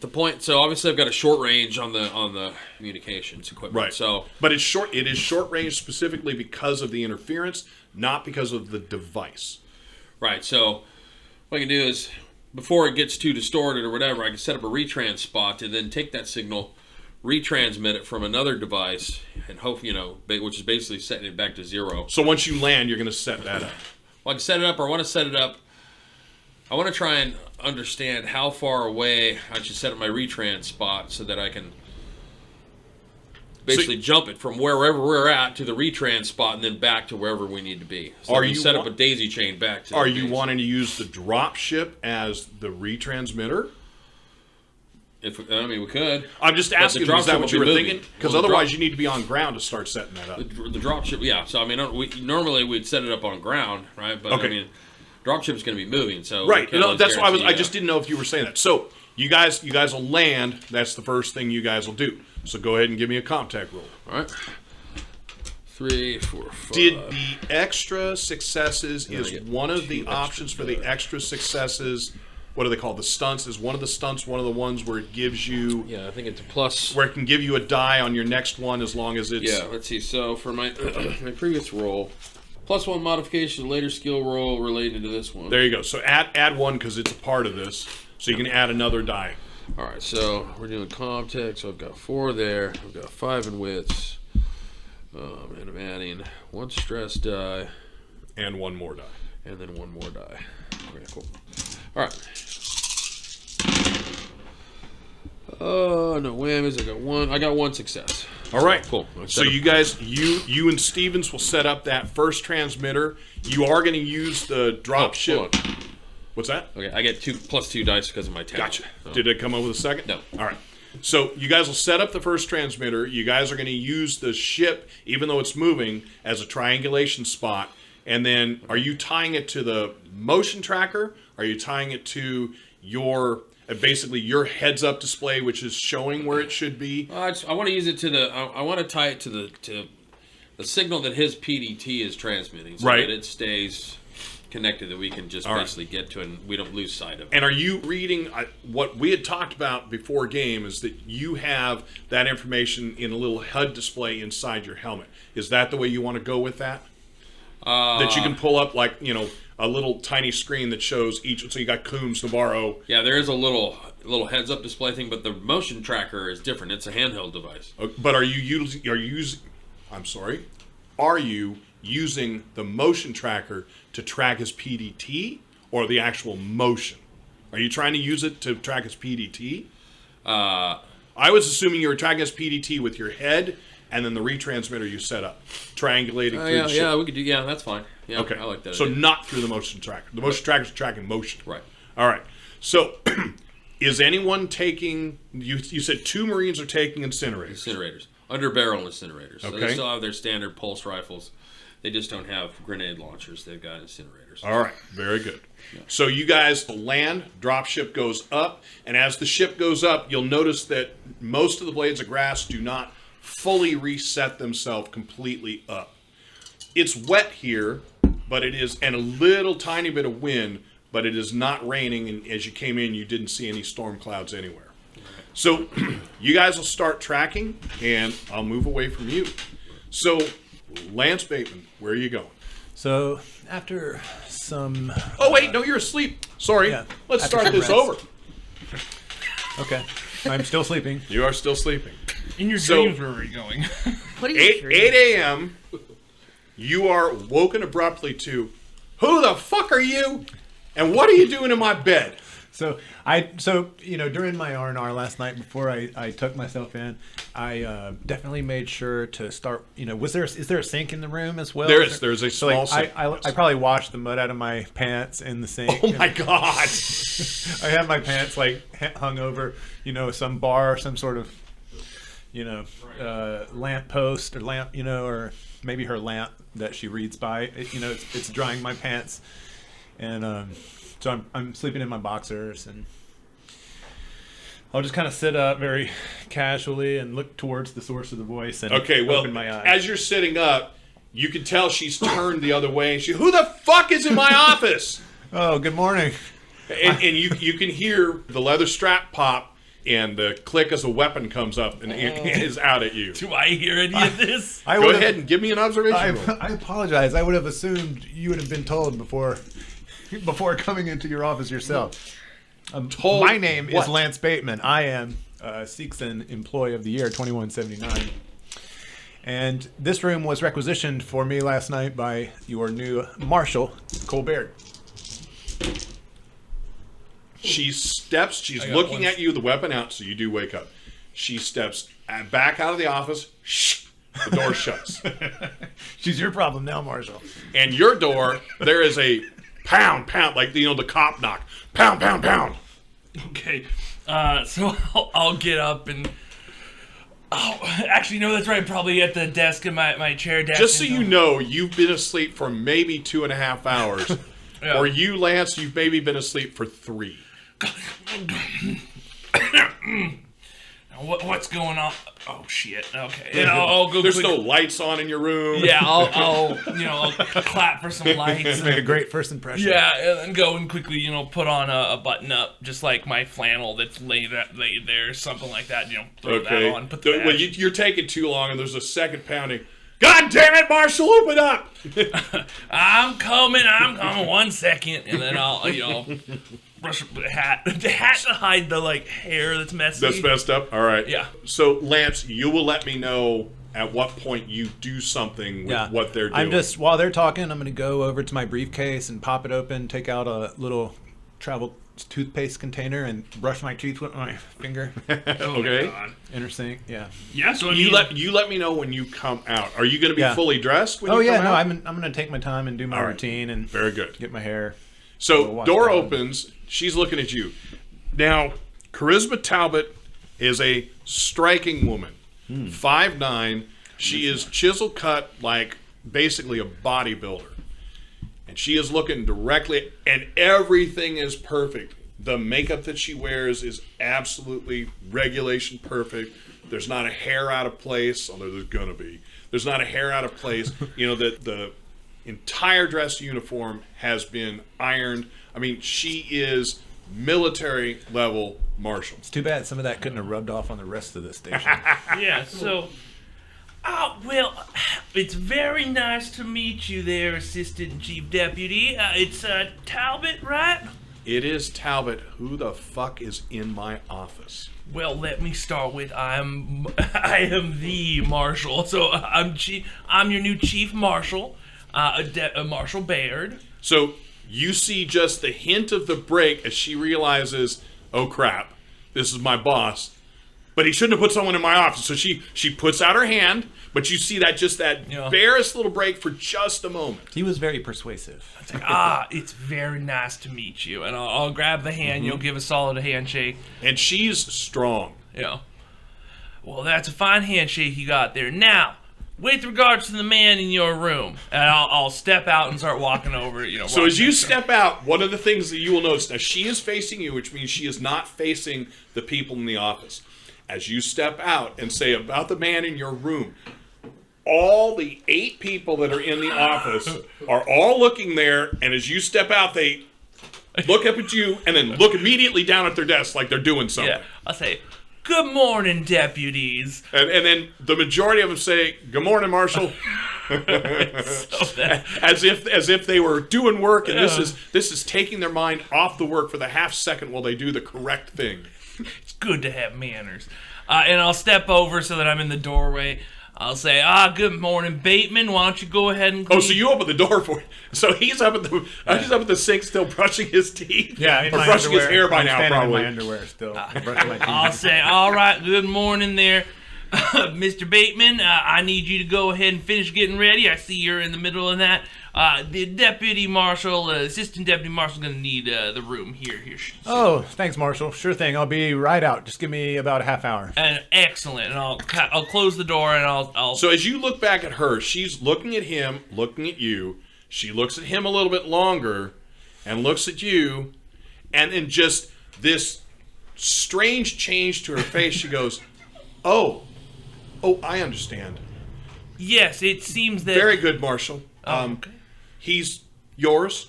the point. So obviously, I've got a short range on the communications equipment. Right. So, but it's short. It is short range specifically because of the interference, not because of the device. right. So what I can do is, before it gets too distorted or whatever, I can set up a retrans spot and then take that signal, retransmit it from another device, and hope which is basically setting it back to 0. So once you land, you're going to set that up. Well, I can set it up, or I want to set it up. I want to try and understand how far away I should set up my retrans spot so that I can basically jump it from wherever we're at to the retrans spot and then back to wherever we need to be. So Are we you set up a daisy chain back to Are the you base. wanting to use the drop ship as the retransmitter? We could. I'm just asking, drop is that ship what will you were be thinking? moving. Because Well, the otherwise drop- you need to be on ground to start setting that up. The drop ship, yeah. So normally we'd set it up on ground, right? But Okay. drop ship's going to be moving, so Right. we can't always That's why I guarantee, just didn't know if you were saying that. So you guys will land. That's the first thing you guys will do. So go ahead and give me a contact roll. All right. 3, 4, 5. Did the extra successes I is get one of 2 the extra options for the die. extra successes? What are they called? The stunts. Is one of the stunts one of the ones where it gives you Yeah, I think it's a plus. where it can give you a die on your next one as long as it's Yeah, let's see. So for my my previous roll, +1 modification later skill roll related to this one. There you go. So add one because it's a part of this. So you can add another die. All right, so we're doing contact. So I've got 4 there. I've got 5 in wits. And I'm adding 1 stress die And one more die. and then 1 more die. Okay, cool. All right. Oh, no whammies. I got one success. All right. Cool. So you guys, you and Stevens will set up that first transmitter. You are going to use the drop ship. Hold on. What's that? Okay, I get +2 dice because of my talent. Gotcha. So- Did it come up with a second? No. All right. So you guys will set up the first transmitter. You guys are going to use the ship, even though it's moving, as a triangulation spot. And then are you tying it to the motion tracker? Are you tying it to your basically your heads-up display, which is showing where it should be? I want to use it to the. I want to tie it to the signal that his PDT is transmitting, so Right. that it stays connected. That we can just All right. basically get to, and we don't lose sight of it. And are you reading what we had talked about before game? Is that you have that information in a little HUD display inside your helmet? Is that the way you want to go with that? That you can pull up like a little tiny screen that shows each. So you got Coombs, Navarro. Yeah, there is a little heads-up display thing, but the motion tracker is different. It's a handheld device. But are you using the motion tracker to track his PDT or the actual motion? Are you trying to use it to track his PDT? I was assuming you were tracking his PDT with your head and then the retransmitter you set up, triangulating through the ship. Yeah, we could do. Yeah, that's fine. Yeah, Okay. I like that. So idea. not through the motion tracker. The motion tracker is tracking motion. Right. All right. So is anyone taking? You said 2 Marines are taking incinerators. Incinerators, under barrel incinerators. So Okay. they still have their standard pulse rifles. They just don't have grenade launchers. They've got incinerators. All right, very good. So you guys land, drop ship goes up, and as the ship goes up, you'll notice that most of the blades of grass do not fully reset themselves completely up. It's wet here, but it is, and a little tiny bit of wind, but it is not raining, and as you came in, you didn't see any storm clouds anywhere. So you guys will start tracking, and I'll move away from you. So, Lance Bateman, where are you going? So after some. Oh wait, no, you're asleep. Sorry. Yeah. Let's After start some this rest. over. Okay, I'm still sleeping. You are still sleeping. In your So- dreams, where were you going? What are you 8 dreaming? a.m. You are woken abruptly to, who the fuck are you? And what are you doing in my bed? So during my R&R last night before I took myself in, I definitely made sure to start. Is there a sink in the room as well? There is. There's a So, small sink. I probably washed the mud out of my pants in the sink. Oh my god! I have my pants hung over, some bar, some sort of, lamp post or lamp, or maybe her lamp that she reads by. It's drying my pants, and so I'm sleeping in my boxers, and I'll just kind of sit up very casually and look towards the source of the voice and Okay, well, open my eyes. as you're sitting up, you can tell she's turned the other way. And who the fuck is in my office? Oh, good morning. And you can hear the leather strap pop, and the click as a weapon comes up and is out at you. Do I hear any of this? Go ahead and give me an observation roll. I apologize. I would have assumed you would have been told before coming into your office yourself. Told My name what? is Lance Bateman. I am Seegson Employee of the Year 2179. And this room was requisitioned for me last night by your new Marshal, Baird. She steps, she's looking at you, the weapon out, so you do wake up. She steps back out of the office, the door shuts. She's your problem now, Marshal. And your door, there is a pound, like, the cop knock. Pound. Okay. So I'll get up and... Oh, actually, no, that's right. Probably at the desk in my chair desk. Just so you know, you've been asleep for maybe 2.5 hours. Yeah. Or you, Lance, you've maybe been asleep for 3. What's going on? Oh, shit. Okay. And I'll go There's quick. no lights on in your room. Yeah, I'll clap for some lights. Make a great first impression. Yeah, and then go and quickly, put on a button up, just like my flannel that's laid there, something like that. Throw that on. Put the Well, you're taking too long, and there's a second pounding. God damn it, Marshall, open up! I'm coming. 1 second, and then I'll, brush the hat to hide the hair that's messy. That's messed up. All right. Yeah. So, Lance, you will let me know at what point you do something with what they're doing. While they're talking, I'm going to go over to my briefcase and pop it open, take out a little travel toothpaste container, and brush my teeth with my finger. Okay. Inner sink. Yeah. Yeah. So You let me know when you come out. Are you going to be fully dressed when Oh you yeah. come No, out? I'm going to take my time and do my routine and Very good. get my hair. So wash door down. opens. She's looking at you. Now, Charisma Talbot is a striking woman. 5'9". She is chisel cut like basically a bodybuilder. And she is looking directly, and everything is perfect. The makeup that she wears is absolutely regulation perfect. There's not a hair out of place, although there's gonna be. There's not a hair out of place. The entire dress uniform has been ironed. I mean, she is military level marshal. It's too bad some of that couldn't have rubbed off on the rest of the station. Yeah, so... Oh, well, it's very nice to meet you there, Assistant Chief Deputy. It's Talbot, right? It is Talbot. Who the fuck is in my office? Well, let me start with I am the Marshal. So I'm your new Chief Marshal, Marshal Baird. So you see just the hint of the break as she realizes, oh crap, this is my boss. But he shouldn't have put someone in my office. So she puts out her hand, but you see that barest little break for just a moment. He was very persuasive. It's like, it's very nice to meet you. And I'll grab the hand. You'll give a solid handshake. And she's strong. Yeah. Well, that's a fine handshake you got there. Now, with regards to the man in your room, and I'll step out and start walking over. So as you step out, one of the things that you will notice, now she is facing you, which means she is not facing the people in the office. As you step out and say about the man in your room, all the 8 people that are in the office are all looking there, and as you step out, they look up at you and then look immediately down at their desk like they're doing something. Yeah, I'll say, "Good morning, deputies." And then the majority of them say, "Good morning, Marshal," as if they were doing work, and this is taking their mind off the work for the half second while they do the correct thing. It's good to have manners. And I'll step over so that I'm in the doorway. I'll say, "Good morning, Bateman. Why don't you go ahead and clean?" Oh, so you open the door for him. So he's up at the sink still brushing his teeth. Yeah, or brushing his hair by now, probably. In my underwear still. Brushing my teeth. I'll say, "All right, good morning there, Mr. Bateman. I need you to go ahead and finish getting ready. I see you're in the middle of that. The Deputy Marshal, Assistant Deputy Marshal, is going to need the room here. Oh, thanks, Marshal. Sure thing. I'll be right out. Just give me about a half hour. And excellent. And I'll close the door and I'll. So as you look back at her, she's looking at him, looking at you. She looks at him a little bit longer, and looks at you, and then just this strange change to her face. She goes, "Oh, I understand. Yes, it seems that. Very good, Marshal. Okay. He's yours."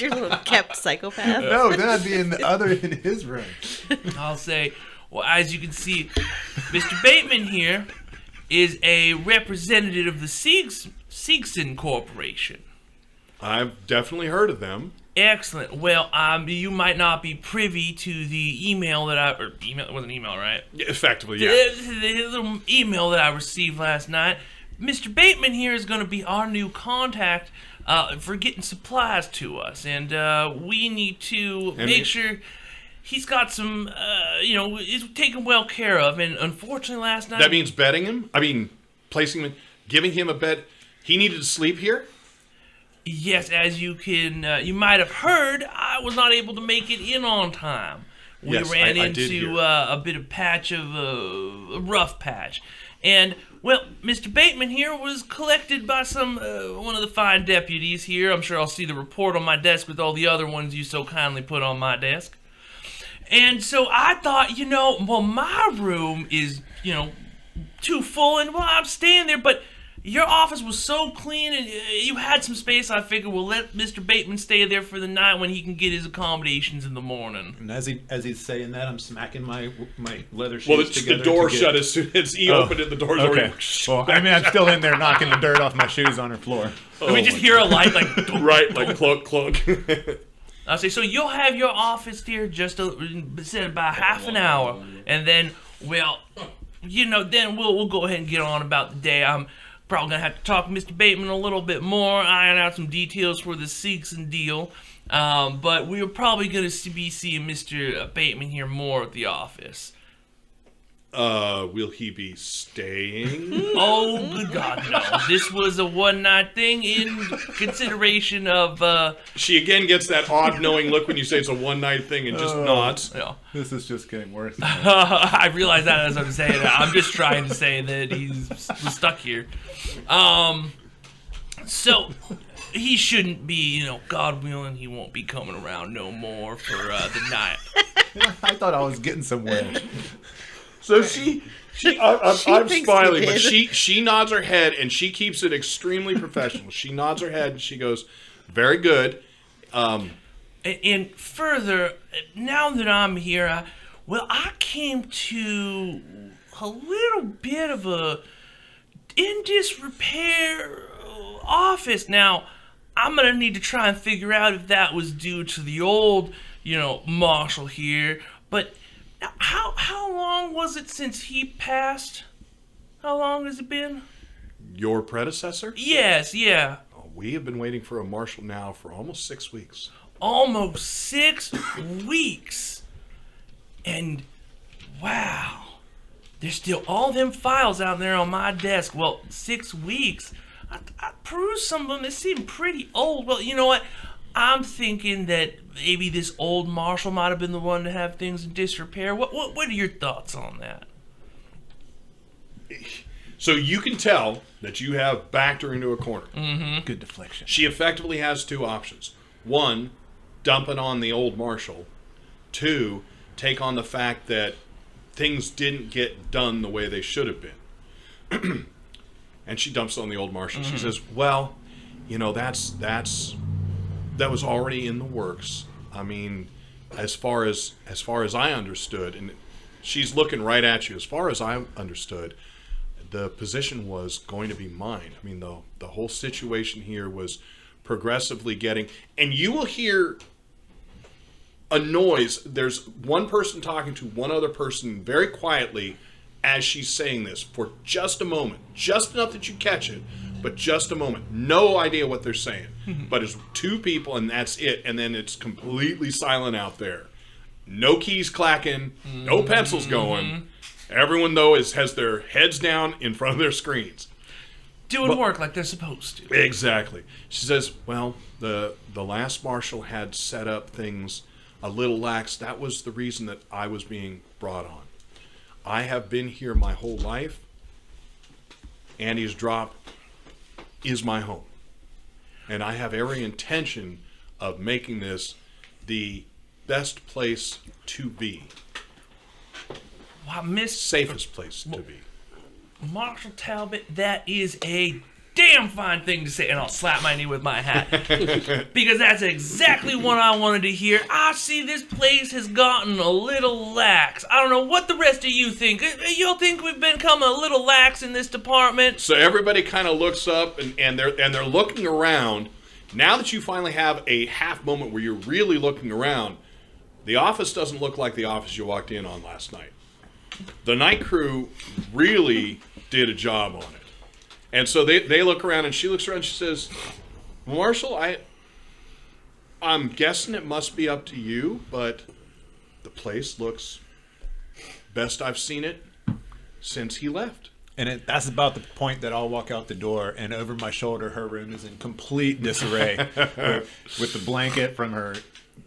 Your little kept psychopath. No, then I'd be in his room. I'll say, well, as you can see, Mr. Bateman here is a representative of the Seegson Corporation. I've definitely heard of them. Excellent. Well, you might not be privy to the email that it wasn't email, right? Effectively, yeah. The little email that I received last night. Mr. Bateman here is going to be our new contact for getting supplies to us, and we need to make sure he's got some, is taken well care of. And unfortunately, last night That means bedding him? I mean, placing him, giving him a bed. He needed to sleep here? Yes, as you can, you might have heard, I was not able to make it in on time. We Yes, ran I did into hear. a bit of patch of a rough patch, and well, Mr. Bateman here was collected by one of the fine deputies here. I'm sure I'll see the report on my desk with all the other ones you so kindly put on my desk. And so I thought, my room is too full, and I'm staying there, but your office was so clean and you had some space. I figured we'll let Mr. Bateman stay there for the night when he can get his accommodations in the morning. And as he's saying that, I'm smacking my leather shoes Well, together. the door to get- shut as soon as he opened it. The door's Okay. already... Well, I mean, I'm still in there knocking the dirt off my shoes on her floor. And we just hear a light like... Right, like clunk. I'll say, so you'll have your office there just said about half an hour, and then, then we'll go ahead and get on about the day. I'm probably gonna have to talk to Mr. Bateman a little bit more, iron out some details for the Seegson deal. But we're probably gonna be seeing Mr. Bateman here more at the office. Will he be staying? Oh, good God, no! This was a one-night thing in consideration of. She again gets that odd knowing look when you say it's a one-night thing and just nods. This is just getting worse. I realize that as I'm saying it. I'm just trying to say that he's stuck here. So he shouldn't be, God willing, he won't be coming around no more for the night. I thought I was getting somewhere. So I'm She thinks smiling, he but did. she nods her head and she keeps it extremely professional. She nods her head and she goes, "Very good." And further, now that I'm here, I came to a little bit of a in disrepair office. Now, I'm going to need to try and figure out if that was due to the old, Marshall here. But how long was it since he passed? How long has it been? Your predecessor? Yes, yeah. We have been waiting for a marshal now for almost 6 weeks. Almost 6 weeks. And wow, there's still all them files out there on my desk. Well, 6 weeks. I perused some of them. They seem pretty old. Well, you know what? I'm thinking that maybe this old marshal might have been the one to have things in disrepair. What are your thoughts on that? So you can tell that you have backed her into a corner. Mm-hmm. Good deflection. She effectively has two options. One, dump it on the old marshal. Two, take on the fact that things didn't get done the way they should have been. And she dumps it on the old marshal. Mm-hmm. She says, well, that was already in the works. I mean, as far as I understood, and she's looking right at you, as far as I understood, the position was going to be mine. I mean, the whole situation here was progressively getting, and you will hear a noise. There's one person talking to one other person very quietly as she's saying this for just a moment, just enough that you catch it, but just a moment. No idea what they're saying, but it's two people and that's it. And then it's completely silent out there. No keys clacking, no pencils going. Everyone though has their heads down in front of their screens. Doing work like they're supposed to. Exactly. She says, well, the last marshal had set up things a little lax. That was the reason that I was being brought on. I have been here my whole life. Annie's Drop is my home. And I have every intention of making this the best place to be. Wow, Safest place to be. Marshall Talbot, that is a damn fine thing to say, and I'll slap my knee with my hat. Because that's exactly what I wanted to hear. I see this place has gotten a little lax. I don't know what the rest of you think. You'll think we've become a little lax in this department? So everybody kind of looks up and they're looking around. Now that you finally have a half moment where you're really looking around, the office doesn't look like the office you walked in on last night. The night crew really did a job on it. And so they look around, and she looks around and she says, Marshall, I'm guessing it must be up to you, but the place looks best I've seen it since he left. And that's about the point that I'll walk out the door, and over my shoulder, her room is in complete disarray with the blanket from her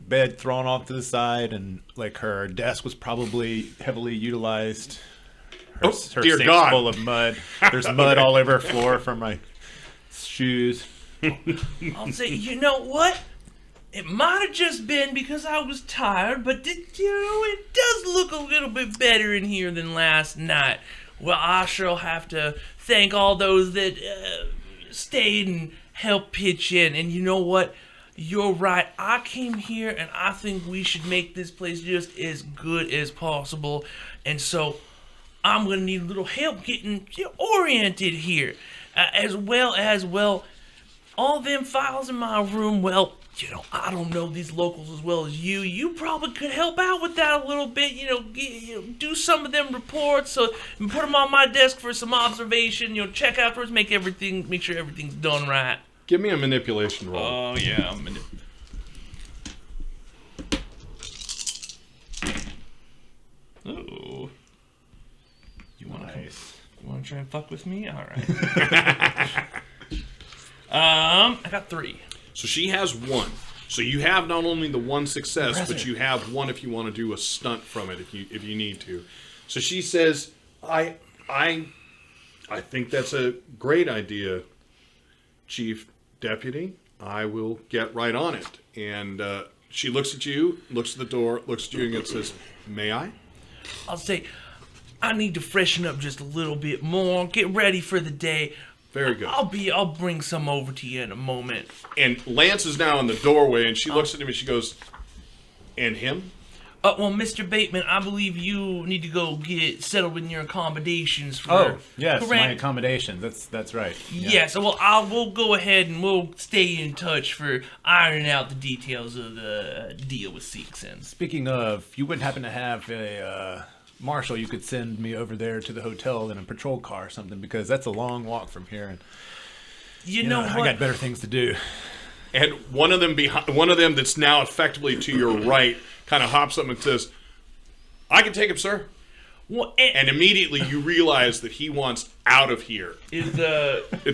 bed thrown off to the side, and like her desk was probably heavily utilized. Her dear sink's God. full of mud. There's mud all over her floor from my shoes. I'll say, you know what? It might have just been because I was tired, but it does look a little bit better in here than last night. Well, I sure have to thank all those that stayed and helped pitch in. And you know what? You're right. I came here, and I think we should make this place just as good as possible. And so I'm going to need a little help getting oriented here. As well, all them files in my room, well, I don't know these locals as well as you. You probably could help out with that a little bit. Do some of them reports, and put them on my desk for some observation. Check afterwards, make sure everything's done right. Give me a manipulation roll. Oh yeah, Oh, you want to try and fuck with me? All right. I got 3. So she has 1. So you have not only the 1 success, but Impressive. you have 1 if you want to do a stunt from it if you need to. So she says, I think that's a great idea, Chief Deputy. I will get right on it. And she looks at you, looks at the door, looks at you and says, may I? I'll say, I need to freshen up just a little bit more, get ready for the day. Very good. I'll bring some over to you in a moment. And Lance is now in the doorway, and she looks at him and she goes, and him? Well, Mr. Bateman, I believe you need to go get settled in your accommodations for... Yes, my correct? accommodations. That's right. Yeah. Yes, well, we'll go ahead and we'll stay in touch for ironing out the details of the deal with Seegsons. Speaking of, you wouldn't happen to have a marshal you could send me over there to the hotel in a patrol car or something, because that's a long walk from here, and You know I what? got better things to do. And one of them that's now effectively to your right kind of hops up and says, I can take him, sir. Well, And immediately you realize that he wants out of here. It's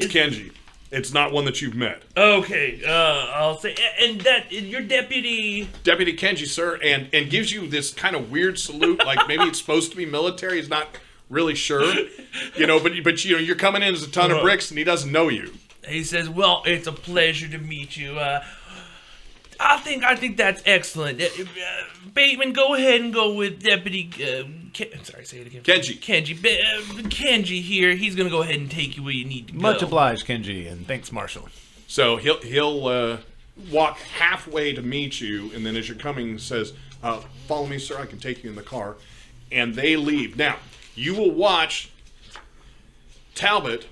Kenji. It's not one that you've met. Okay, I'll say, and your deputy... Deputy Kenji, sir, and gives you this kind of weird salute, like maybe it's supposed to be military. He's not really sure, but you're coming in as a ton of bricks, and he doesn't know you. He says, well, it's a pleasure to meet you. I think that's excellent. Bateman, go ahead and go with Deputy... sorry, say it again. Kenji. Kenji here. He's going to go ahead and take you where you need to go. Much obliged, Kenji, and thanks, Marshall. So he'll walk halfway to meet you, and then as you're coming, says, "Follow me, sir. I can take you in the car." And they leave. Now you will watch Talbot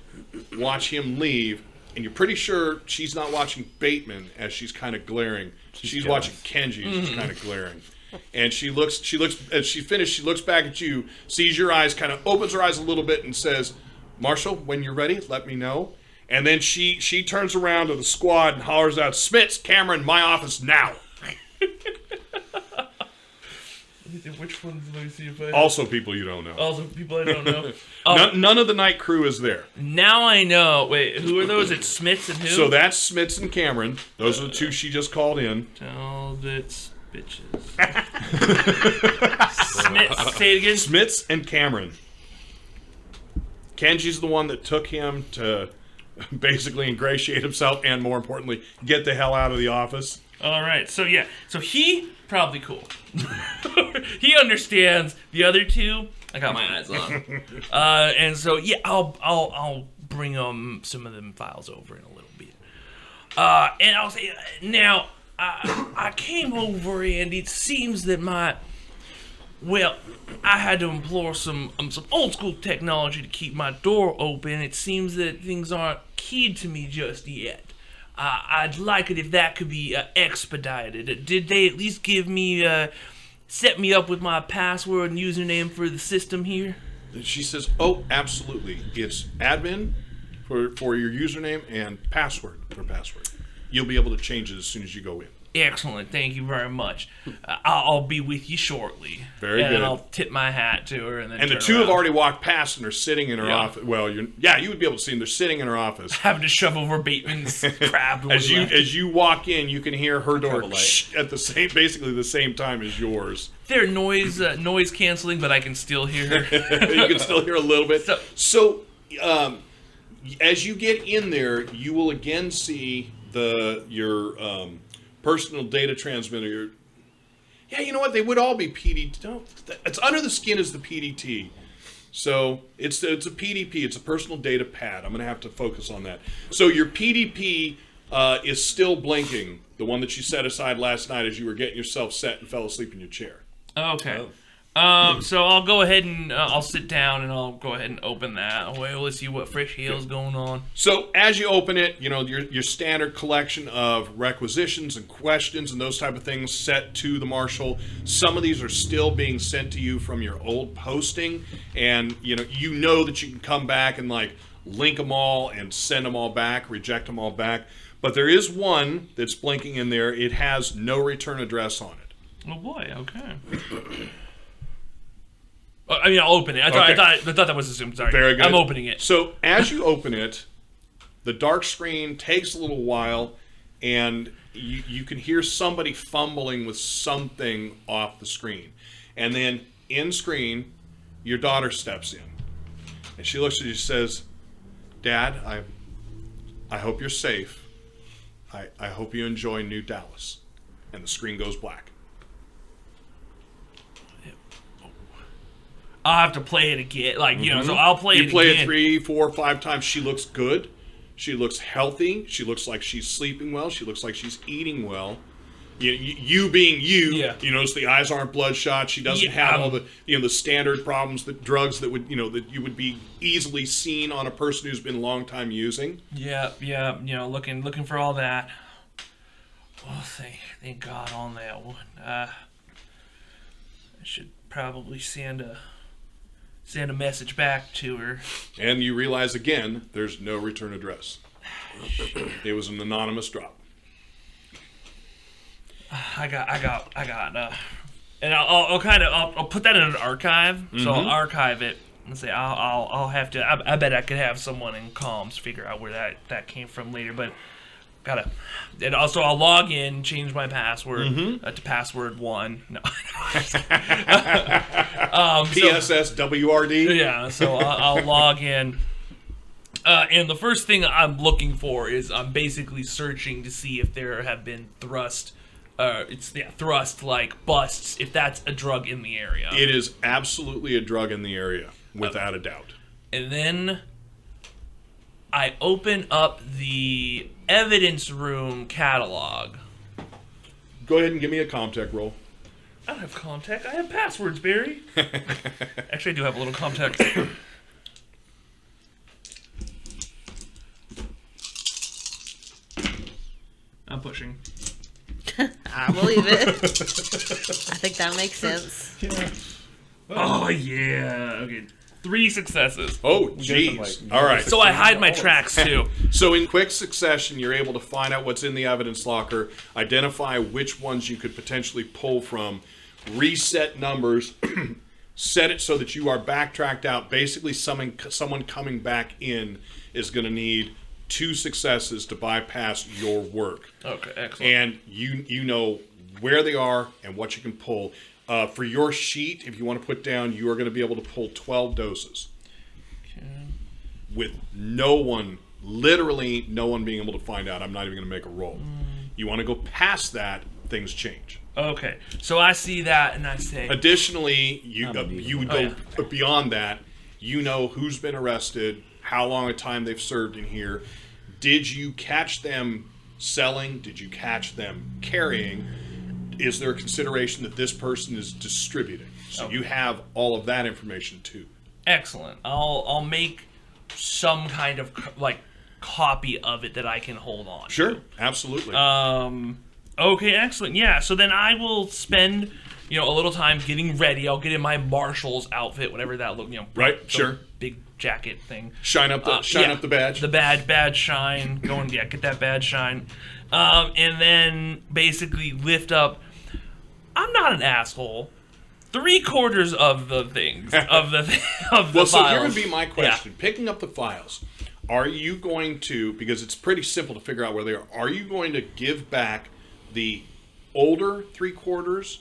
watch him leave, and you're pretty sure she's not watching Bateman as she's kind of glaring. She's jealous. watching Kenji as she's kind of glaring. And she looks as she finished, she looks back at you, sees your eyes, kind of opens her eyes a little bit and says, "Marshall, when you're ready, let me know." And then she turns around to the squad and hollers out, "Smits, Cameron, my office now." Which ones do I see if I... Also people you don't know. Also, people I don't know. None of the night crew is there. Now I know. Wait, who are those? It's Smits and who? So that's Smits and Cameron. Those are the two she just called in. Talbots, bitches. Smits, say it again. Smits and Cameron. Kenji's the one that took him to basically ingratiate himself and, more importantly, get the hell out of the office. All right, so yeah, so he probably cool. He understands. The other two, I got my eyes on. And so yeah, I'll bring some of them files over in a little bit. And I'll say, now, I came over and it seems that I had to employ some old school technology to keep my door open. It seems that things aren't keyed to me just yet. I'd like it if that could be expedited. Did they at least give me, set me up with my password and username for the system here? She says, oh, absolutely. It's admin for your username and password for password. You'll be able to change it as soon as you go in. Excellent, thank you very much. I'll be with you shortly. Very and good. And I'll tip my hat to her, and then. And the turn two around. have already walked past and are sitting in her office. Well, you would be able to see them. They're sitting in her office. Having to shove over Bateman's crab. As you walk in, you can hear her door light. at basically the same time as yours. They're noise canceling, but I can still hear her. You can still hear a little bit. So, as you get in there, you will again see your personal data transmitter. Yeah, you know what? They would all be PDT. No, it's under the skin is the PDT. So it's a PDP. It's a personal data pad. I'm going to have to focus on that. So your PDP is still blinking. The one that you set aside last night as you were getting yourself set and fell asleep in your chair. Okay. So I'll go ahead and I'll sit down and I'll go ahead and open that. Well, let's see what fresh hell's going on. So as you open it, you know, your standard collection of requisitions and questions and those type of things set to the marshal. Some of these are still being sent to you from your old posting, and you know that you can come back and like link them all and send them all back, reject them all back. But there is one that's blinking in there. It has no return address on it. Oh boy. Okay. I mean, I'll open it. I thought that was assumed. Sorry. Very good. I'm opening it. So as you open it, the dark screen takes a little while, and you can hear somebody fumbling with something off the screen. And then in screen, your daughter steps in. And she looks at you and says, Dad, I hope you're safe. I hope you enjoy New Dallas. And the screen goes black. I'll have to play it again. Like, you know, so I'll play it again. You play it 3, 4, 5 times. She looks good. She looks healthy. She looks like she's sleeping well. She looks like she's eating well. You being you, you notice the eyes aren't bloodshot. She doesn't have all the the standard problems, that drugs that would that you would be easily seen on a person who's been a long time using. Yeah, looking for all that. Well, thank God on that one. I should probably send a message back to her. And you realize again, there's no return address. It was an anonymous drop. I got, and I'll put that in an archive. So I'll archive it and say I'll have to. I bet I could have someone in comms figure out where that came from later, but gotta. And also I'll log in, change my password to password 1. No. PSS WRD. Yeah, so I'll log in. And the first thing I'm looking for is I'm basically searching to see if there have been thrust like busts, if that's a drug in the area. It is absolutely a drug in the area, without a doubt. And then I open up the evidence room catalog. Go ahead and give me a Comtech roll. I don't have Comtech. I have passwords, Barry. Actually, I do have a little Comtech. I'm pushing. I believe it. I think that makes sense. Oh, yeah. Okay. 3 successes. Oh, jeez. All right. So I hide my tracks, too. So in quick succession, you're able to find out what's in the evidence locker, identify which ones you could potentially pull from, reset numbers, set it so that you are backtracked out. Basically, someone coming back in is going to need 2 successes to bypass your work. Okay, excellent. And you know where they are and what you can pull. For your sheet, if you want to put down, you are going to be able to pull 12 doses. Okay. With literally no one being able to find out. I'm not even going to make a roll. You want to go past that, things change. Okay, so I see that and I say... Additionally, you would go beyond that. You know who's been arrested, how long a time they've served in here. Did you catch them selling? Did you catch them carrying? Is there a consideration that this person is distributing? So you have all of that information too. Excellent. I'll make some kind of copy of it that I can hold on. Sure, absolutely. Okay, excellent. Yeah, so then I will spend, a little time getting ready. I'll get in my marshal's outfit, whatever that look, Right, sure. Big jacket thing. Shine up the badge. The badge shine. Get that badge shine. And then basically lift up. I'm not an asshole. 3/4 of the things of the well, so files. here would be my question: picking up the files, are you going to? Because it's pretty simple to figure out where they are. Are you going to give back the older 3/4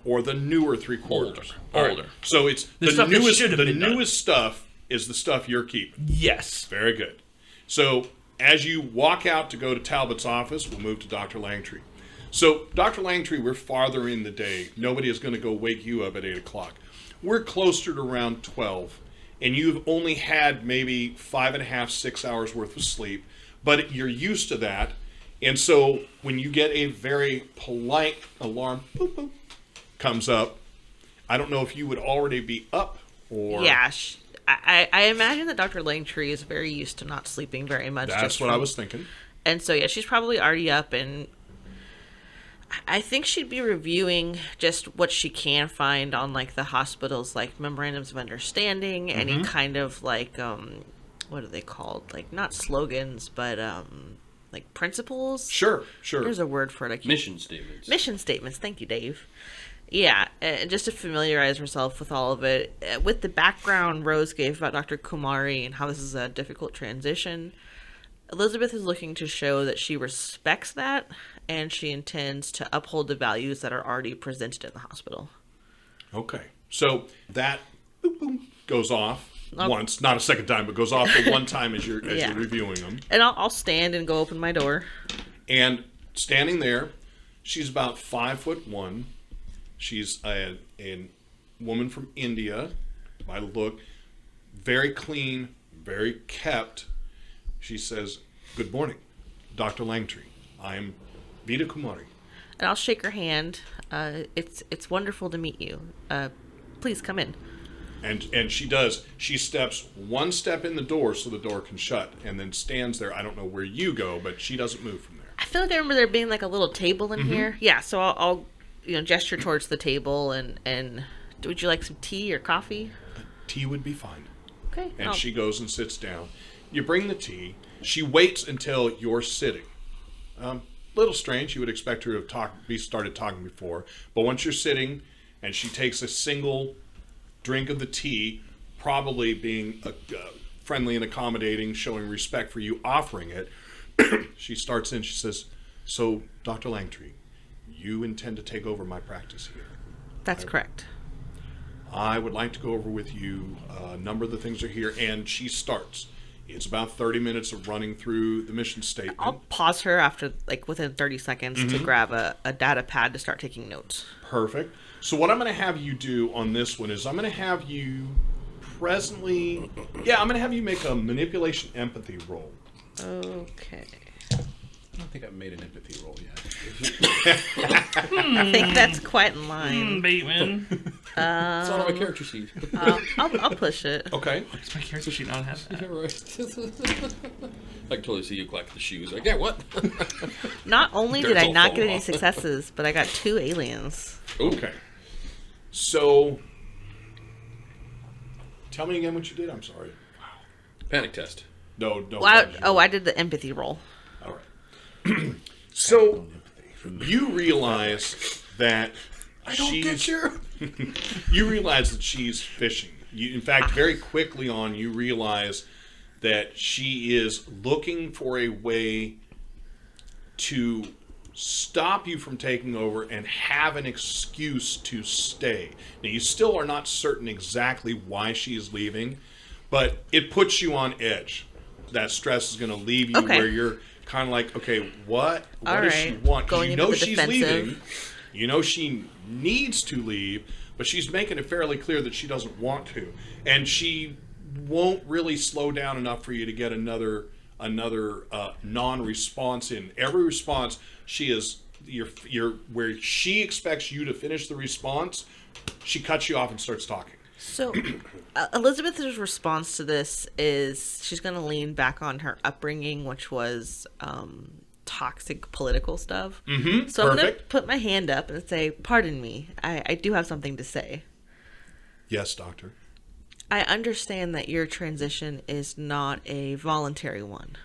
or the newer 3/4? Older. Right. So it's the stuff that newest. should have The been done. newest stuff is the stuff you're keeping. Yes. Very good. So as you walk out to go to Talbot's office, we'll move to Dr. Langtree. So, Dr. Langtree, we're farther in the day. Nobody is going to go wake you up at 8 o'clock. We're closer to around 12, and you've only had maybe 5.5, 6 hours worth of sleep, but you're used to that. And so, when you get a very polite alarm, boop, boop, comes up, I don't know if you would already be up or... Yeah, I imagine that Dr. Langtree is very used to not sleeping very much. That's what I was thinking. And so, yeah, she's probably already up, and I think she'd be reviewing just what she can find on, the hospital's, memorandums of understanding, any kind of, what are they called? Not slogans, but, principles? Sure. There's a word for it. Mission statements. Mission statements. Thank you, Dave. Yeah, just to familiarize herself with all of it. With the background Rose gave about Dr. Kumari and how this is a difficult transition, Elizabeth is looking to show that she respects that, and she intends to uphold the values that are already presented in the hospital. Okay. So that boop, boop, goes off once, not a second time, but goes off the one time as you're reviewing them. And I'll stand and go open my door. And standing there, she's about 5'1". She's a woman from India, by look, very clean, very kept. She says, "Good morning, Dr. Langtree. I'm Vida Kumari." And I'll shake her hand. It's wonderful to meet you. Please come in. And she does. She steps one step in the door so the door can shut, and then stands there. I don't know where you go, but she doesn't move from there. I feel like I remember there being a little table in here. Yeah, so I'll gesture towards the table and would you like some tea or coffee? Tea would be fine. Okay. And she goes and sits down. You bring the tea. She waits until you're sitting. Little strange. You would expect her to have started talking before. But once you're sitting and she takes a single drink of the tea, probably being friendly and accommodating, showing respect for you offering it, she starts in. She says, "So, Dr. Langtree, you intend to take over my practice here?" That's correct. I would like to go over with you a number of the things are here. And she starts. It's about 30 minutes of running through the mission statement. I'll pause her after, within 30 seconds to grab a data pad to start taking notes. Perfect. So what I'm going to have you do on this one is I'm going to have you I'm going to have you make a manipulation empathy roll. Okay. I don't think I've made an empathy roll yet. I think that's quite in line. Bateman. It's not on my character sheet. I'll push it. Okay. Does my character sheet not have that? Yeah, right. I can totally see you clack the shoes. Like, yeah, what? Not only did Dirt's I all not fall get any off. successes, but I got 2 aliens. Okay. So, tell me again what you did. I'm sorry. Panic test. No. Well, I did the empathy roll. All right. So, you realize that you realize that she's fishing. In fact, very quickly on, you realize that she is looking for a way to stop you from taking over and have an excuse to stay. Now, you still are not certain exactly why she is leaving, but it puts you on edge. That stress is going to leave you where you're kind of like, okay, what does she want? 'Cause Going you know into the she's defensive. leaving. You know she needs to leave, but she's making it fairly clear that she doesn't want to. And she won't really slow down enough for you to get another non-response in. Every response, she is you're where she expects you to finish the response, she cuts you off and starts talking. So, Elizabeth's response to this is she's going to lean back on her upbringing, which was toxic political stuff. Mm-hmm. So I'm going to put my hand up and say, pardon me, I do have something to say. Yes, doctor. I understand that your transition is not a voluntary one.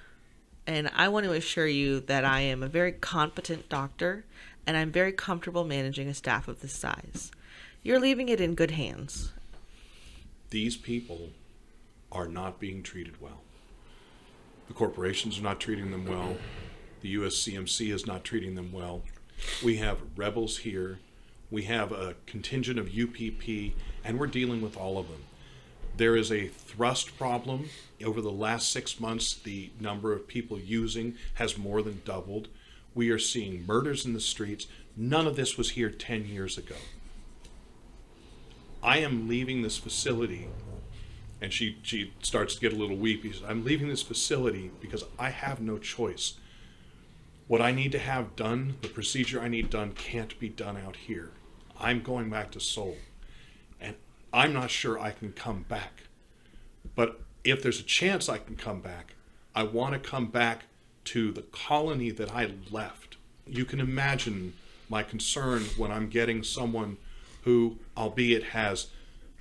And I want to assure you that I am a very competent doctor, and I'm very comfortable managing a staff of this size. You're leaving it in good hands. These people are not being treated well. The corporations are not treating them well. The USCMC is not treating them well. We have rebels here. We have a contingent of UPP, and we're dealing with all of them. There is a thrust problem. Over the last 6 months, the number of people using has more than doubled. We are seeing murders in the streets. None of this was here 10 years ago. I am leaving this facility, and she starts to get a little weepy. I'm leaving this facility because I have no choice. What I need to have done, the procedure I need done, can't be done out here. I'm going back to Seoul, and I'm not sure I can come back. But if there's a chance I can come back, I want to come back to the colony that I left. You can imagine my concern when I'm getting someone who, albeit has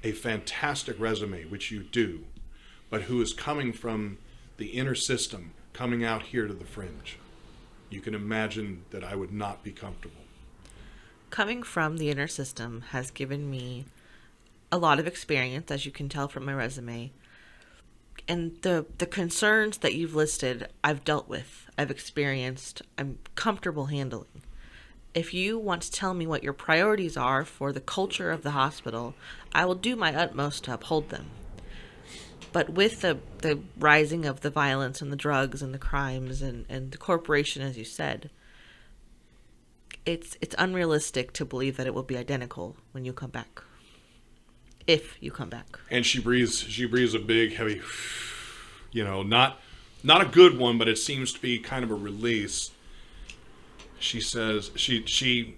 a fantastic resume, which you do, but who is coming from the inner system, coming out here to the fringe. You can imagine that I would not be comfortable. Coming from the inner system has given me a lot of experience, as you can tell from my resume. And the concerns that you've listed, I've dealt with, I've experienced, I'm comfortable handling. If you want to tell me what your priorities are for the culture of the hospital, I will do my utmost to uphold them. But with the rising of the violence and the drugs and the crimes and the corporation, as you said, it's unrealistic to believe that it will be identical when you come back. If you come back. And she breathes a big, heavy, not a good one, but it seems to be kind of a release. She says, she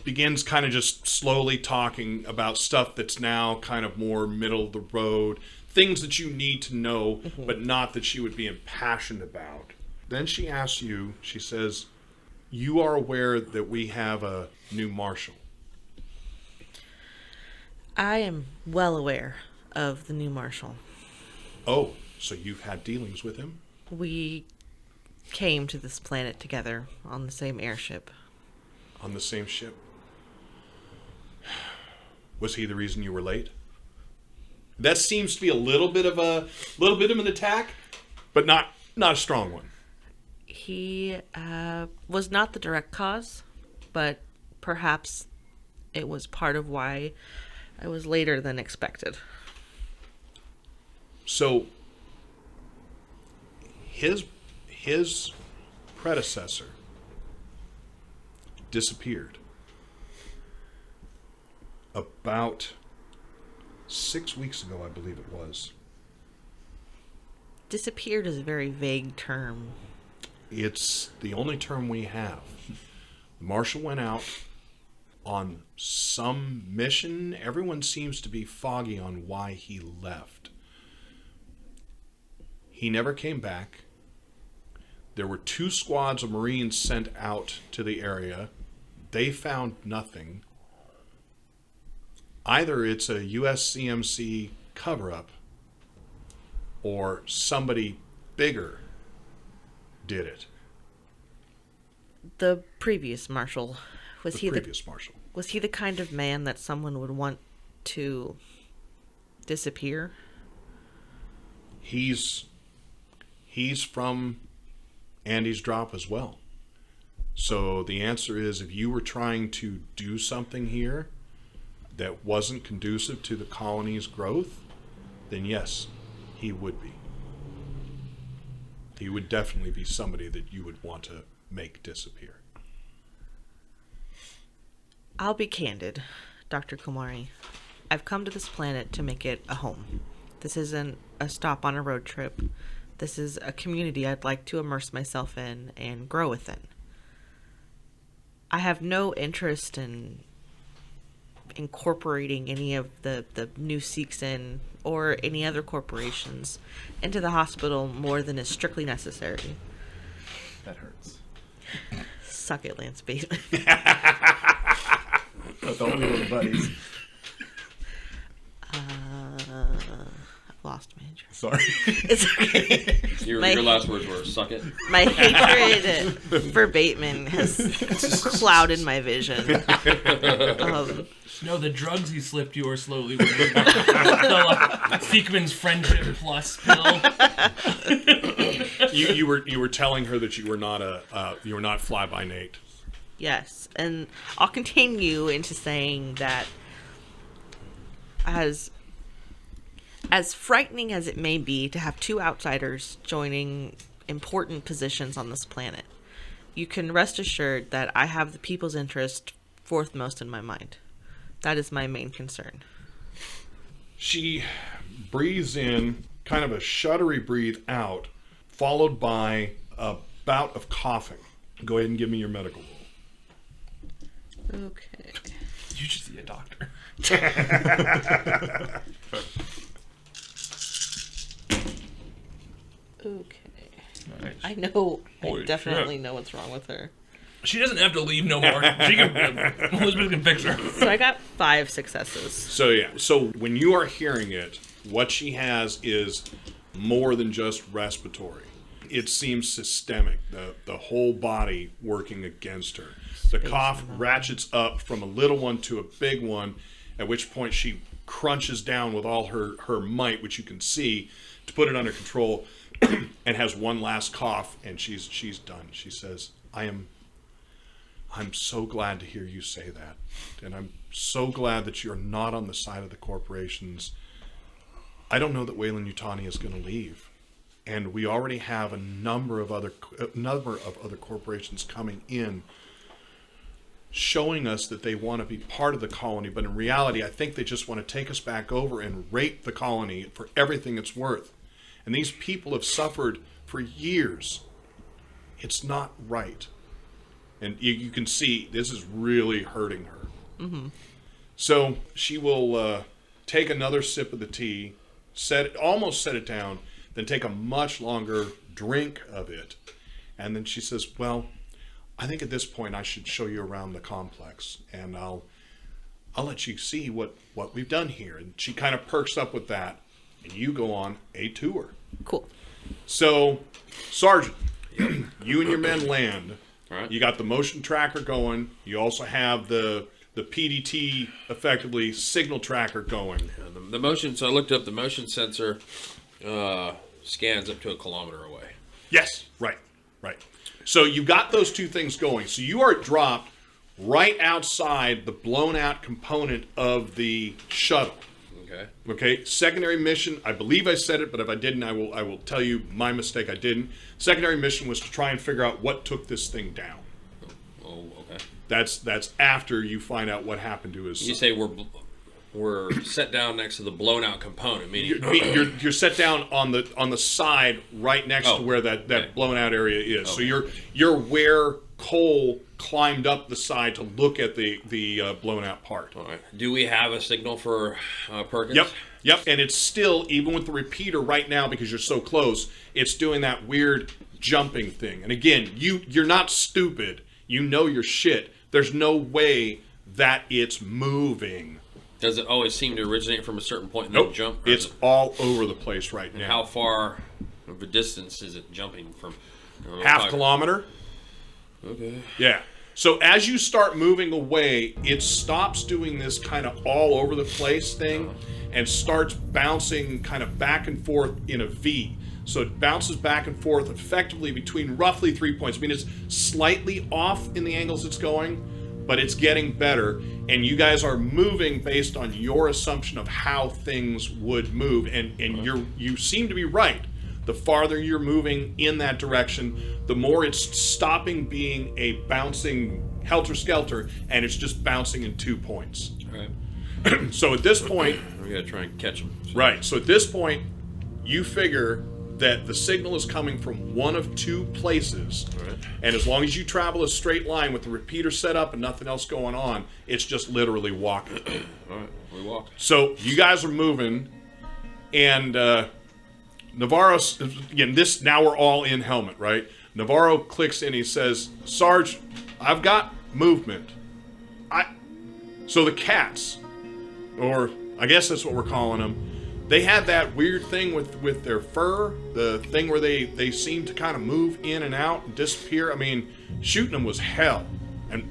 begins kind of just slowly talking about stuff that's now kind of more middle of the road, things that you need to know, but not that she would be impassioned about. Then she asks you, she says, you are aware that we have a new marshal. I am well aware of the new marshal. Oh, so you've had dealings with him? We came to this planet together on the same airship. On the same ship? Was he the reason you were late? That seems to be a little bit of an attack, but not a strong one. He was not the direct cause, but perhaps it was part of why I was later than expected. So his predecessor disappeared about 6 weeks ago, I believe it was. Disappeared is a very vague term. It's the only term we have. The marshal went out on some mission. Everyone seems to be foggy on why he left. He never came back. There were 2 squads of Marines sent out to the area. They found nothing. Either it's a USCMC cover-up or somebody bigger did it. The previous marshal, was he the kind of man that someone would want to disappear? He's from Andy's drop as well. So the answer is, if you were trying to do something here that wasn't conducive to the colony's growth, then yes, he would be. He would definitely be somebody that you would want to make disappear. I'll be candid, Dr. Kumari. I've come to this planet to make it a home. This isn't a stop on a road trip. This is a community I'd like to immerse myself in and grow within. I have no interest in incorporating any of the new Seegson or any other corporations into the hospital more than is strictly necessary. That hurts. Suck it, Lance Bateman. I thought we were buddies. I've lost Major. Sorry. It's okay. Your My- last words were "suck it." My hatred for Bateman has clouded my vision. No, the drugs he slipped you are slowly wearing. The Seekman's friendship plus pill. You were telling her that you were not fly by Nate. Yes, and I'll continue into saying that as frightening as it may be to have two outsiders joining important positions on this planet, you can rest assured that I have the people's interest foremost in my mind. That is my main concern. She breathes in, kind of a shuddery breathe out, followed by a bout of coughing. Go ahead and give me your medical roll. Okay. You should see a doctor. Okay. Nice. I know. Holy I definitely shit. know what's wrong with her. She doesn't have to leave no more. She can. Elizabeth can fix her. So I got 5 successes. So when you are hearing it, what she has is more than just respiratory. It seems systemic, the whole body working against her. The cough ratchets up from a little one to a big one, at which point she crunches down with all her might, which you can see, to put it under control, and has one last cough, and she's done. She says, I'm so glad to hear you say that, and I'm so glad that you're not on the side of the corporations. I don't know that Weyland-Yutani is going to leave, and we already have a number of other corporations coming in, showing us that they want to be part of the colony, but in reality, I think they just want to take us back over and rape the colony for everything it's worth. And these people have suffered for years. It's not right. And you can see this is really hurting her. Mm-hmm. So she will take another sip of the tea, almost set it down, then take a much longer drink of it. And then she says, well, I think at this point I should show you around the complex, and I'll let you see what we've done here. And she kind of perks up with that, and you go on a tour. Cool. So, Sergeant, you and your men land. All right. You got the motion tracker going. You also have the PDT, effectively, signal tracker going. The motion. So I looked up the motion sensor. Scans up to 1 kilometer away. Yes, right. So you got those two things going. So you are dropped right outside the blown out component of the shuttle. Okay. Secondary mission, I believe I said it, but if I didn't, I will tell you my mistake. I didn't. Secondary mission was to try and figure out what took this thing down. Oh, okay. That's after you find out what happened to his son. You say we're set down next to the blown out component, meaning You're set down on the side right next to where that blown out area is. Okay. So you're where Cole climbed up the side to look at the blown out part. All right. Do we have a signal for Perkins? Yep. And it's still, even with the repeater right now, because you're so close, it's doing that weird jumping thing. And again, you're not stupid. You know your shit. There's no way that it's moving. Does it always seem to originate from a certain point and Nope. then jump? It's all over the place right And now. how far of a distance is it jumping from? Half kilometer? Okay. Yeah. So as you start moving away, it stops doing this kind of all over the place thing and starts bouncing kind of back and forth in a V. So it bounces back and forth effectively between roughly 3 points. I mean, it's slightly off in the angles it's going, but it's getting better. And you guys are moving based on your assumption of how things would move. And you seem to be right. The farther you're moving in that direction, the more it's stopping being a bouncing helter-skelter, and it's just bouncing in 2 points. All right. So at this point, We gotta try and catch them. right, so at this point, you figure that the signal is coming from one of two places. Right. And as long as you travel a straight line with the repeater set up and nothing else going on, it's just literally walking. All right, we walk. So you guys are moving, and Navarro, again, now we're all in helmet, right? Navarro clicks in, he says, Sarge, I've got movement. So the cats, or I guess that's what we're calling them, they had that weird thing with their fur, the thing where they seem to kind of move in and out and disappear. I mean, shooting them was hell, and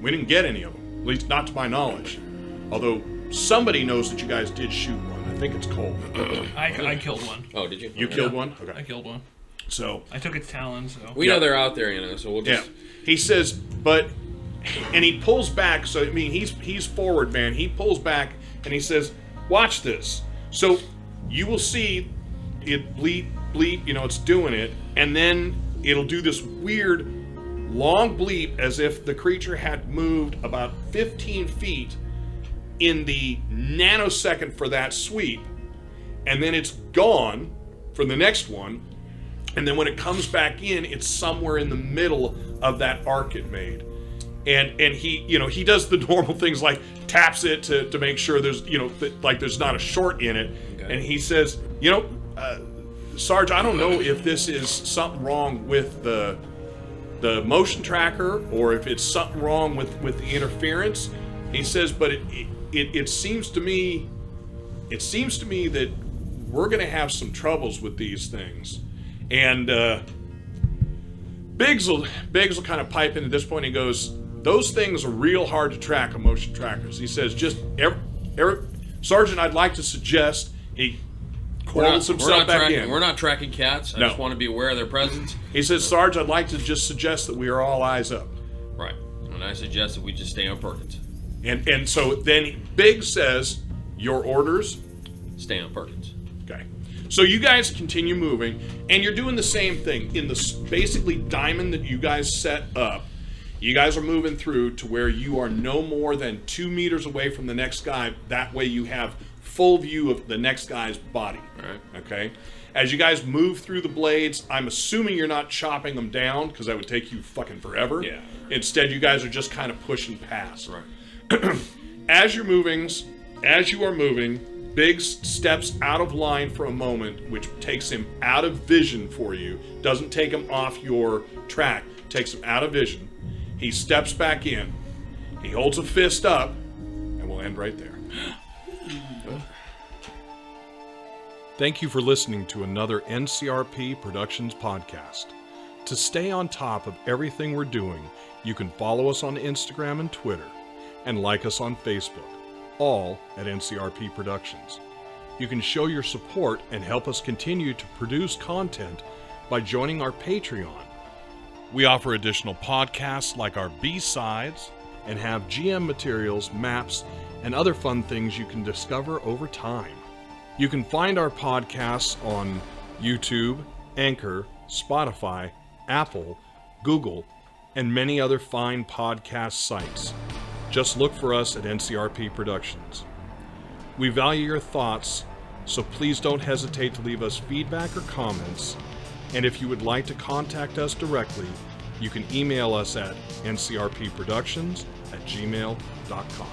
we didn't get any of them, at least not to my knowledge. Although somebody knows that you guys did shoot one. I think it's Cole. I killed one. Oh, did you? You killed one? Okay. I killed one. So I took its talons. So We know they're out there, so we'll yeah, just... he says, but, and he pulls back. So I mean, he's forward, man. He pulls back and he says, "Watch this." So you will see it bleep, it's doing it, and then it'll do this weird long bleep as if the creature had moved about 15 feet in the nanosecond for that sweep, and then it's gone for the next one, and then when it comes back in, it's somewhere in the middle of that arc it made. And he does the normal things like taps it to make sure there's there's not a short in it. Okay. And he says, Sarge, I don't know if this is something wrong with the motion tracker or if it's something wrong with the interference. He says, but it seems to me that we're going to have some troubles with these things. And Biggs will kind of pipe in at this point. He goes, those things are real hard to track on motion trackers. He says, Sergeant, I'd like to suggest he coils himself back in. We're not tracking cats. I No. just want to be aware of their presence. He says, Sarge, I'd like to just suggest that we are all eyes up. Right. And I suggest that we just stay on Perkins. And so then Biggs says, your orders? Stay on Perkins. Okay. So you guys continue moving, and you're doing the same thing. In the basically diamond that you guys set up, you guys are moving through to where you are no more than 2 meters away from the next guy. That way you have full view of the next guy's body. All right. Okay? As you guys move through the blades, I'm assuming you're not chopping them down, because that would take you fucking forever. Yeah. Instead, you guys are just kind of pushing past. Right. As you are moving, Biggs steps out of line for a moment, which takes him out of vision for you. Doesn't take him off your track. Takes him out of vision. He steps back in. He holds a fist up, and we'll end right there. Thank you for listening to another NCRP Productions podcast. To stay on top of everything we're doing, you can follow us on Instagram and Twitter, and like us on Facebook, all at NCRP Productions. You can show your support and help us continue to produce content by joining our Patreon. We offer additional podcasts like our B-Sides and have GM materials, maps, and other fun things you can discover over time. You can find our podcasts on YouTube, Anchor, Spotify, Apple, Google, and many other fine podcast sites. Just look for us at NCRP Productions. We value your thoughts, so please don't hesitate to leave us feedback or comments. And if you would like to contact us directly, you can email us at ncrpproductions@gmail.com.